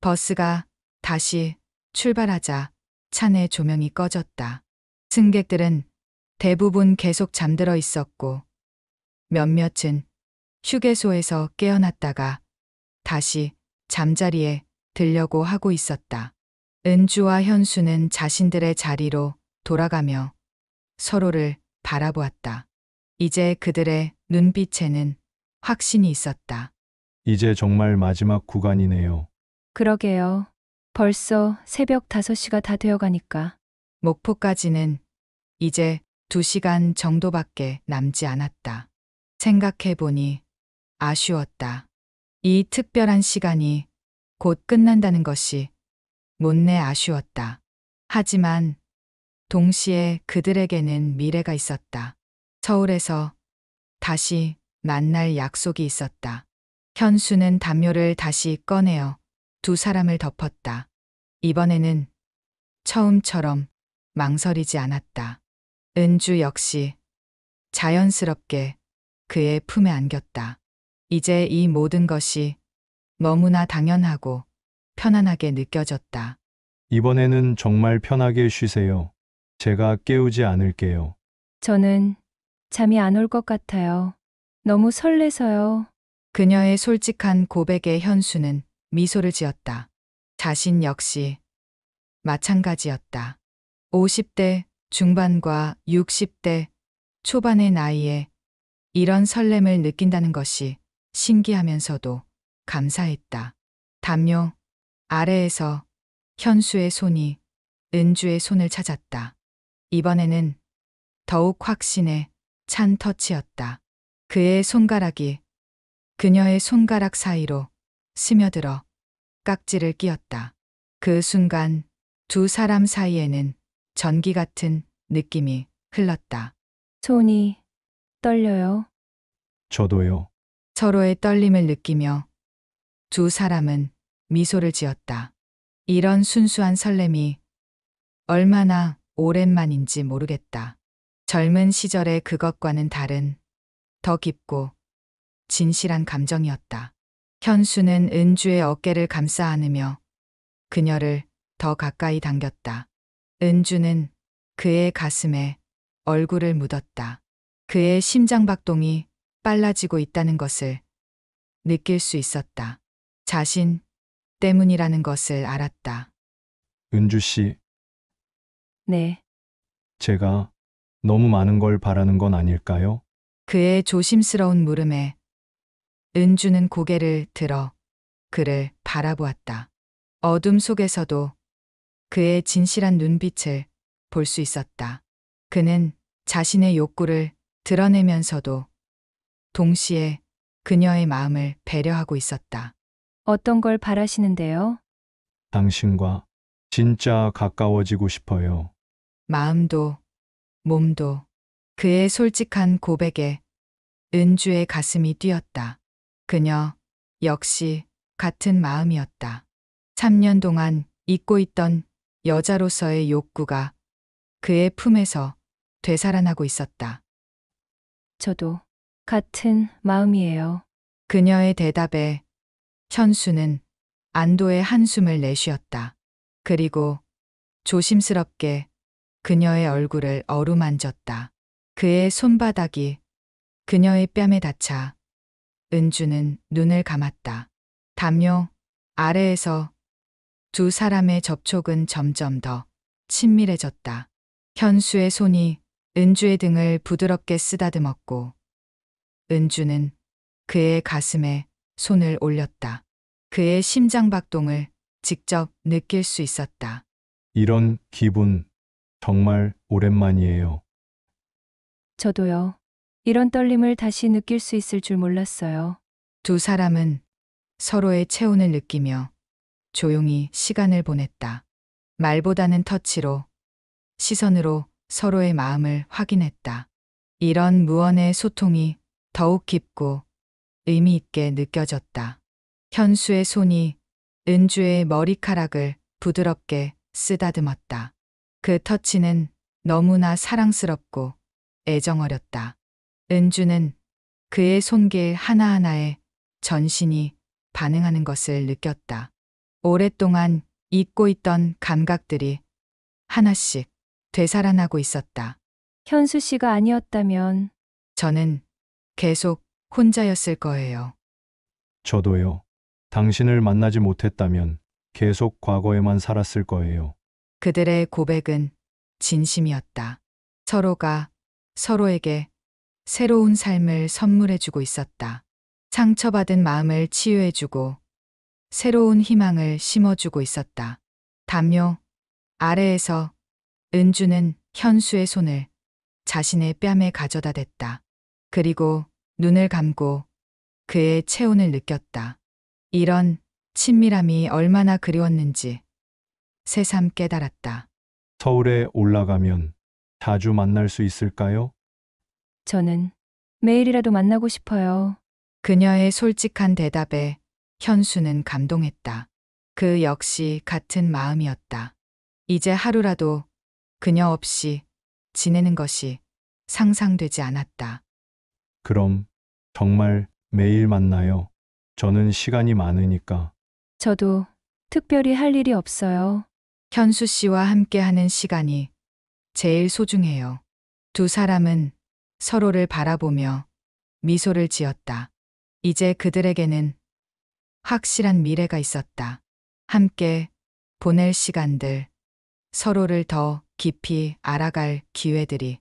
버스가 다시 출발하자 차 내 조명이 꺼졌다. 승객들은 대부분 계속 잠들어 있었고 몇몇은 휴게소에서 깨어났다가 다시 잠자리에 들려고 하고 있었다. 은주와 현수는 자신들의 자리로 돌아가며 서로를 바라보았다. 이제 그들의 눈빛에는 확신이 있었다. 이제 정말 마지막 구간이네요. 그러게요. 벌써 새벽 5시가 다 되어가니까. 목포까지는 이제 2시간 정도밖에 남지 않았다. 생각해보니 아쉬웠다. 이 특별한 시간이 곧 끝난다는 것이 못내 아쉬웠다. 하지만 동시에 그들에게는 미래가 있었다. 서울에서 다시 만날 약속이 있었다. 현수는 담요를 다시 꺼내어 두 사람을 덮었다. 이번에는 처음처럼 망설이지 않았다. 은주 역시 자연스럽게 그의 품에 안겼다. 이제 이 모든 것이 너무나 당연하고 편안하게 느껴졌다. 이번에는 정말 편하게 쉬세요. 제가 깨우지 않을게요. 저는 잠이 안 올 것 같아요. 너무 설레서요. 그녀의 솔직한 고백에 현수는 미소를 지었다. 자신 역시 마찬가지였다. 50대 중반과 60대 초반의 나이에 이런 설렘을 느낀다는 것이 신기하면서도 감사했다. 담요 아래에서 현수의 손이 은주의 손을 찾았다. 이번에는 더욱 확신에 찬 터치였다. 그의 손가락이 그녀의 손가락 사이로 스며들어 깍지를 끼었다. 그 순간 두 사람 사이에는 전기 같은 느낌이 흘렀다. 손이 떨려요. 저도요. 서로의 떨림을 느끼며 두 사람은 미소를 지었다. 이런 순수한 설렘이 얼마나 오랜만인지 모르겠다. 젊은 시절의 그것과는 다른 더 깊고 진실한 감정이었다. 현수는 은주의 어깨를 감싸 안으며 그녀를 더 가까이 당겼다. 은주는 그의 가슴에 얼굴을 묻었다. 그의 심장박동이 빨라지고 있다는 것을 느낄 수 있었다. 자신 때문이라는 것을 알았다. 은주 씨, 네. 제가 너무 많은 걸 바라는 건 아닐까요? 그의 조심스러운 물음에 은주는 고개를 들어 그를 바라보았다. 어둠 속에서도 그의 진실한 눈빛을 볼 수 있었다. 그는 자신의 욕구를 드러내면서도 동시에 그녀의 마음을 배려하고 있었다. 어떤 걸 바라시는데요? 당신과 진짜 가까워지고 싶어요. 마음도 몸도. 그의 솔직한 고백에 은주의 가슴이 뛰었다. 그녀 역시 같은 마음이었다. 3년 동안 잊고 있던 여자로서의 욕구가 그의 품에서 되살아나고 있었다. 저도 같은 마음이에요. 그녀의 대답에 현수는 안도의 한숨을 내쉬었다. 그리고 조심스럽게 그녀의 얼굴을 어루만졌다. 그의 손바닥이 그녀의 뺨에 닿자 은주는 눈을 감았다. 담요 아래에서 두 사람의 접촉은 점점 더 친밀해졌다. 현수의 손이 은주의 등을 부드럽게 쓰다듬었고 은주는 그의 가슴에 손을 올렸다. 그의 심장박동을 직접 느낄 수 있었다. 이런 기분 정말 오랜만이에요. 저도요. 이런 떨림을 다시 느낄 수 있을 줄 몰랐어요. 두 사람은 서로의 체온을 느끼며 조용히 시간을 보냈다. 말보다는 터치로, 시선으로 서로의 마음을 확인했다. 이런 무언의 소통이 더욱 깊고 의미 있게 느껴졌다. 현수의 손이 은주의 머리카락을 부드럽게 쓰다듬었다. 그 터치는 너무나 사랑스럽고 애정어렸다. 은주는 그의 손길 하나하나에 전신이 반응하는 것을 느꼈다. 오랫동안 잊고 있던 감각들이 하나씩 되살아나고 있었다. 현수 씨가 아니었다면 저는 계속 혼자였을 거예요. 저도요. 당신을 만나지 못했다면 계속 과거에만 살았을 거예요. 그들의 고백은 진심이었다. 서로가 서로에게 새로운 삶을 선물해주고 있었다. 상처받은 마음을 치유해주고 새로운 희망을 심어주고 있었다. 담요 아래에서 은주는 현수의 손을 자신의 뺨에 가져다 댔다. 그리고 눈을 감고 그의 체온을 느꼈다. 이런 친밀함이 얼마나 그리웠는지 새삼 깨달았다. 서울에 올라가면 자주 만날 수 있을까요? 저는 매일이라도 만나고 싶어요. 그녀의 솔직한 대답에 현수는 감동했다. 그 역시 같은 마음이었다. 이제 하루라도 그녀 없이 지내는 것이 상상되지 않았다. 그럼 정말 매일 만나요. 저는 시간이 많으니까. 저도 특별히 할 일이 없어요. 현수 씨와 함께하는 시간이 제일 소중해요. 두 사람은 서로를 바라보며 미소를 지었다. 이제 그들에게는 확실한 미래가 있었다. 함께 보낼 시간들, 서로를 더 깊이 알아갈 기회들이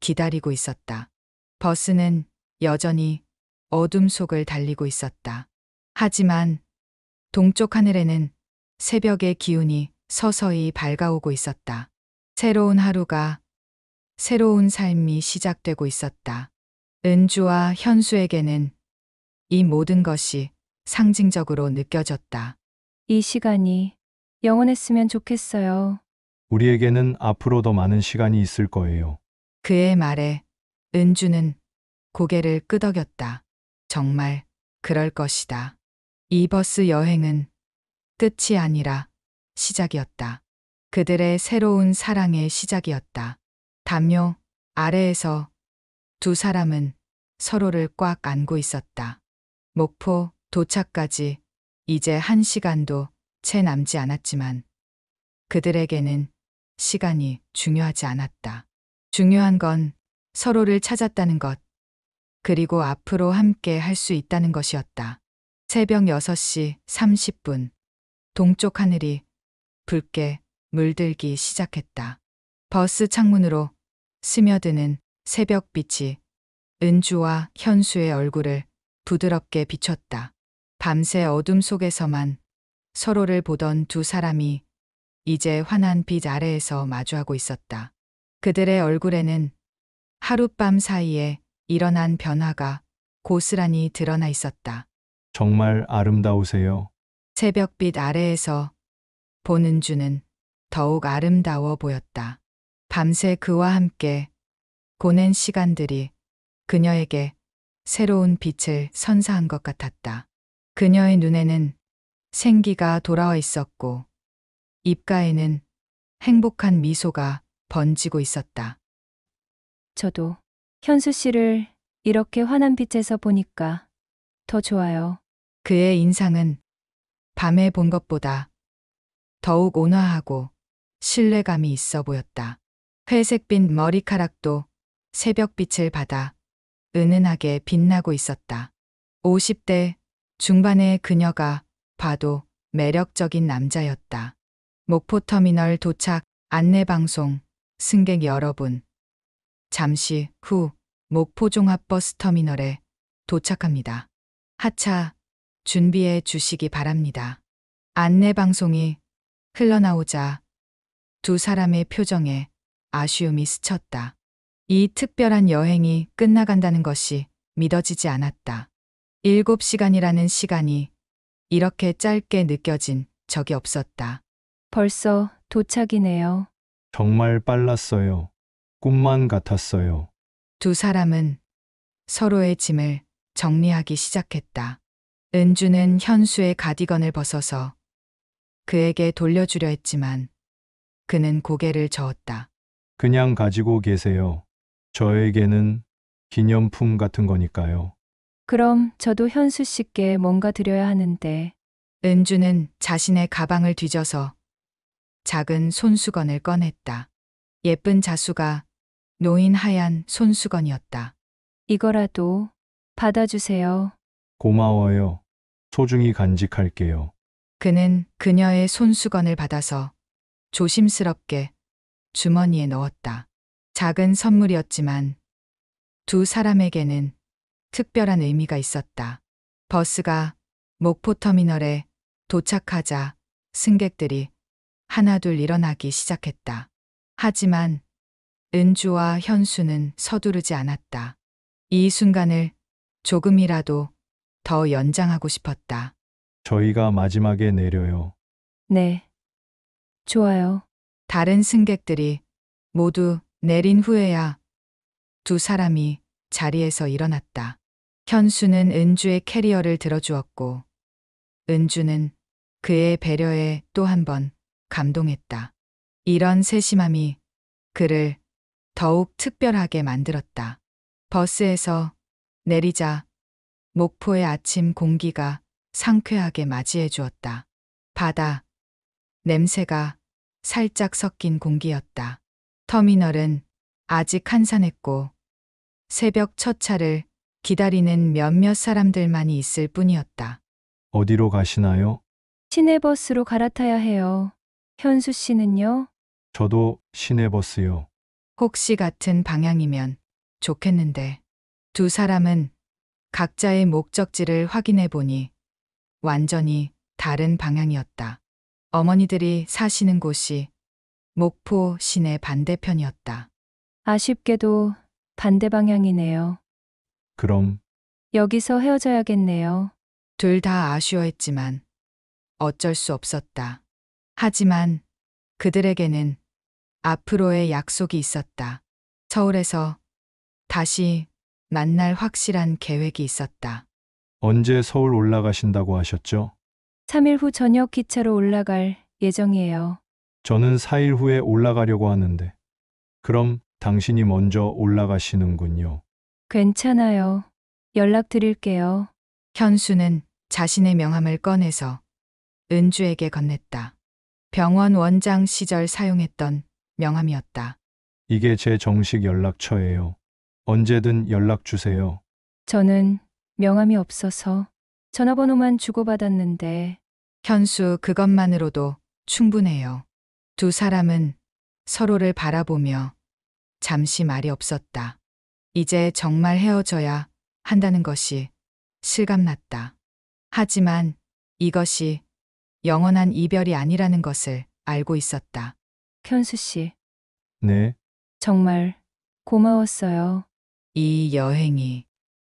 기다리고 있었다. 버스는 여전히 어둠 속을 달리고 있었다. 하지만 동쪽 하늘에는 새벽의 기운이 서서히 밝아오고 있었다. 새로운 하루가, 새로운 삶이 시작되고 있었다. 은주와 현수에게는 이 모든 것이 상징적으로 느껴졌다. 이 시간이 영원했으면 좋겠어요. 우리에게는 앞으로 더 많은 시간이 있을 거예요. 그의 말에 은주는 고개를 끄덕였다. 정말 그럴 것이다. 이 버스 여행은 끝이 아니라 시작이었다. 그들의 새로운 사랑의 시작이었다. 담요 아래에서 두 사람은 서로를 꽉 안고 있었다. 목포 도착까지 이제 1시간도 채 남지 않았지만 그들에게는 시간이 중요하지 않았다. 중요한 건 서로를 찾았다는 것, 그리고 앞으로 함께 할 수 있다는 것이었다. 새벽 6시 30분, 동쪽 하늘이 붉게 물들기 시작했다. 버스 창문으로 스며드는 새벽빛이 은주와 현수의 얼굴을 부드럽게 비췄다. 밤새 어둠 속에서만 서로를 보던 두 사람이 이제 환한 빛 아래에서 마주하고 있었다. 그들의 얼굴에는 하룻밤 사이에 일어난 변화가 고스란히 드러나 있었다. 정말 아름다우세요. 새벽빛 아래에서 본 은주는 더욱 아름다워 보였다. 밤새 그와 함께 보낸 시간들이 그녀에게 새로운 빛을 선사한 것 같았다. 그녀의 눈에는 생기가 돌아와 있었고 입가에는 행복한 미소가 번지고 있었다. 저도 현수 씨를 이렇게 환한 빛에서 보니까 더 좋아요. 그의 인상은 밤에 본 것보다 더욱 온화하고 신뢰감이 있어 보였다. 회색빛 머리카락도 새벽빛을 받아 은은하게 빛나고 있었다. 50대 중반의 그녀가 봐도 매력적인 남자였다. 목포터미널 도착 안내방송 승객 여러분. 잠시 후 목포종합버스터미널에 도착합니다. 하차 준비해 주시기 바랍니다. 안내방송이 흘러나오자 두 사람의 표정에 아쉬움이 스쳤다. 이 특별한 여행이 끝나간다는 것이 믿어지지 않았다. 7시간이라는 시간이 이렇게 짧게 느껴진 적이 없었다. 벌써 도착이네요. 정말 빨랐어요. 꿈만 같았어요. 두 사람은 서로의 짐을 정리하기 시작했다. 은주는 현수의 가디건을 벗어서 그에게 돌려주려 했지만 그는 고개를 저었다. 그냥 가지고 계세요. 저에게는 기념품 같은 거니까요. 그럼 저도 현수 씨께 뭔가 드려야 하는데. 은주는 자신의 가방을 뒤져서 작은 손수건을 꺼냈다. 예쁜 자수가 놓인 하얀 손수건이었다. 이거라도 받아주세요. 고마워요. 소중히 간직할게요. 그는 그녀의 손수건을 받아서 조심스럽게 주머니에 넣었다. 작은 선물이었지만 두 사람에게는 특별한 의미가 있었다. 버스가 목포터미널에 도착하자 승객들이 하나둘 일어나기 시작했다. 하지만 은주와 현수는 서두르지 않았다. 이 순간을 조금이라도 더 연장하고 싶었다. 저희가 마지막에 내려요. 네. 좋아요. 다른 승객들이 모두 내린 후에야 두 사람이 자리에서 일어났다. 현수는 은주의 캐리어를 들어주었고 은주는 그의 배려에 또 한 번 감동했다. 이런 세심함이 그를 더욱 특별하게 만들었다. 버스에서 내리자 목포의 아침 공기가 상쾌하게 맞이해 주었다. 바다 냄새가 살짝 섞인 공기였다. 터미널은 아직 한산했고 새벽 첫 차를 기다리는 몇몇 사람들만이 있을 뿐이었다. 어디로 가시나요? 시내버스로 갈아타야 해요. 현수 씨는요? 저도 시내버스요. 혹시 같은 방향이면 좋겠는데 두 사람은 각자의 목적지를 확인해 보니 완전히 다른 방향이었다. 어머니들이 사시는 곳이 목포 시내 반대편이었다. 아쉽게도 반대 방향이네요. 그럼 여기서 헤어져야겠네요. 둘 다 아쉬워했지만 어쩔 수 없었다. 하지만 그들에게는 앞으로의 약속이 있었다. 서울에서 다시 만날 확실한 계획이 있었다. 언제 서울 올라가신다고 하셨죠? 3일 후 저녁 기차로 올라갈 예정이에요. 저는 4일 후에 올라가려고 하는데. 그럼 당신이 먼저 올라가시는군요. 괜찮아요. 연락드릴게요. 현수는 자신의 명함을 꺼내서 은주에게 건넸다. 병원 원장 시절 사용했던 명함이었다. 이게 제 정식 연락처예요. 언제든 연락 주세요. 저는 명함이 없어서 전화번호만 주고받았는데 현수 그것만으로도 충분해요. 두 사람은 서로를 바라보며 잠시 말이 없었다. 이제 정말 헤어져야 한다는 것이 실감났다. 하지만 이것이 영원한 이별이 아니라는 것을 알고 있었다. 현수 씨, 네, 정말 고마웠어요. 이 여행이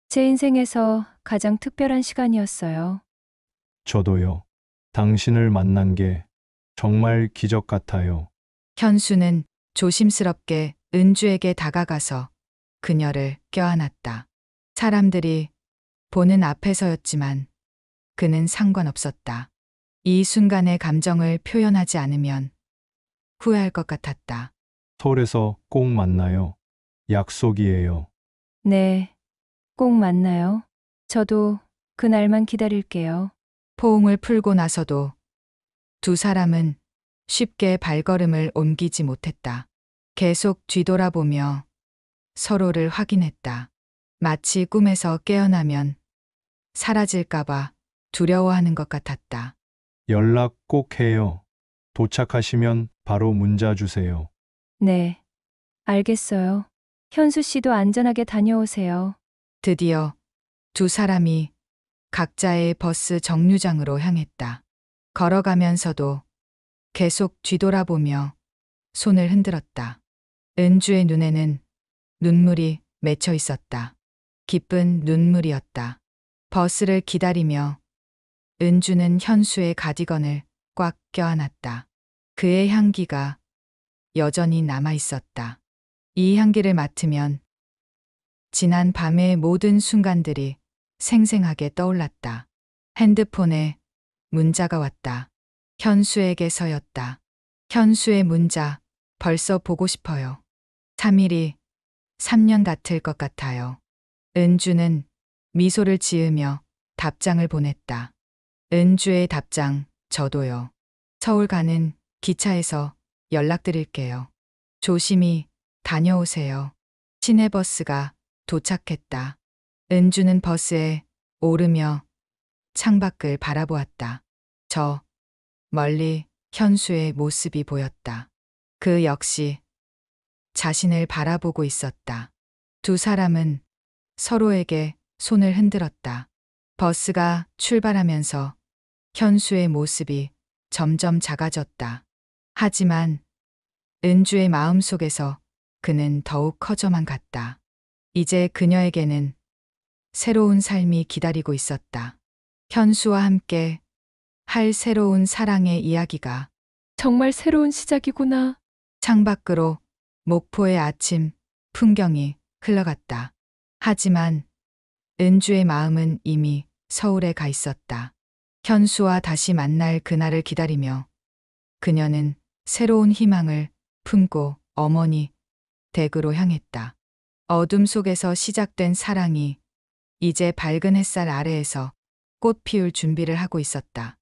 제 인생에서 가장 특별한 시간이었어요. 저도요. 당신을 만난 게 정말 기적 같아요. 현수는 조심스럽게 은주에게 다가가서 그녀를 껴안았다. 사람들이 보는 앞에서였지만 그는 상관없었다. 이 순간의 감정을 표현하지 않으면 후회할 것 같았다. 서울에서 꼭 만나요. 약속이에요. 네, 꼭 만나요. 저도 그날만 기다릴게요. 포옹을 풀고 나서도 두 사람은 쉽게 발걸음을 옮기지 못했다. 계속 뒤돌아보며 서로를 확인했다. 마치 꿈에서 깨어나면 사라질까봐 두려워하는 것 같았다. 연락 꼭 해요. 도착하시면 바로 문자 주세요. 네, 알겠어요. 현수 씨도 안전하게 다녀오세요. 드디어 두 사람이 각자의 버스 정류장으로 향했다. 걸어가면서도 계속 뒤돌아보며 손을 흔들었다. 은주의 눈에는 눈물이 맺혀 있었다. 기쁜 눈물이었다. 버스를 기다리며 은주는 현수의 가디건을 꽉 껴안았다. 그의 향기가 여전히 남아 있었다. 이 향기를 맡으면 지난 밤의 모든 순간들이 생생하게 떠올랐다. 핸드폰에 문자가 왔다. 현수에게서였다. 현수의 문자, 벌써 보고 싶어요. 3일이 3년 같을 것 같아요. 은주는 미소를 지으며 답장을 보냈다. 은주의 답장, 저도요. 서울 가는 기차에서 연락드릴게요. 조심히 다녀오세요. 시내버스가 도착했다. 은주는 버스에 오르며 창밖을 바라보았다. 저 멀리 현수의 모습이 보였다. 그 역시 자신을 바라보고 있었다. 두 사람은 서로에게 손을 흔들었다. 버스가 출발하면서 현수의 모습이 점점 작아졌다. 하지만 은주의 마음속에서 그는 더욱 커져만 갔다. 이제 그녀에게는 새로운 삶이 기다리고 있었다. 현수와 함께 할 새로운 사랑의 이야기가 정말 새로운 시작이구나. 창밖으로 목포의 아침 풍경이 흘러갔다. 하지만 은주의 마음은 이미 서울에 가 있었다. 현수와 다시 만날 그날을 기다리며 그녀는 새로운 희망을 품고 어머니 댁으로 향했다. 어둠 속에서 시작된 사랑이 이제 밝은 햇살 아래에서 꽃 피울 준비를 하고 있었다.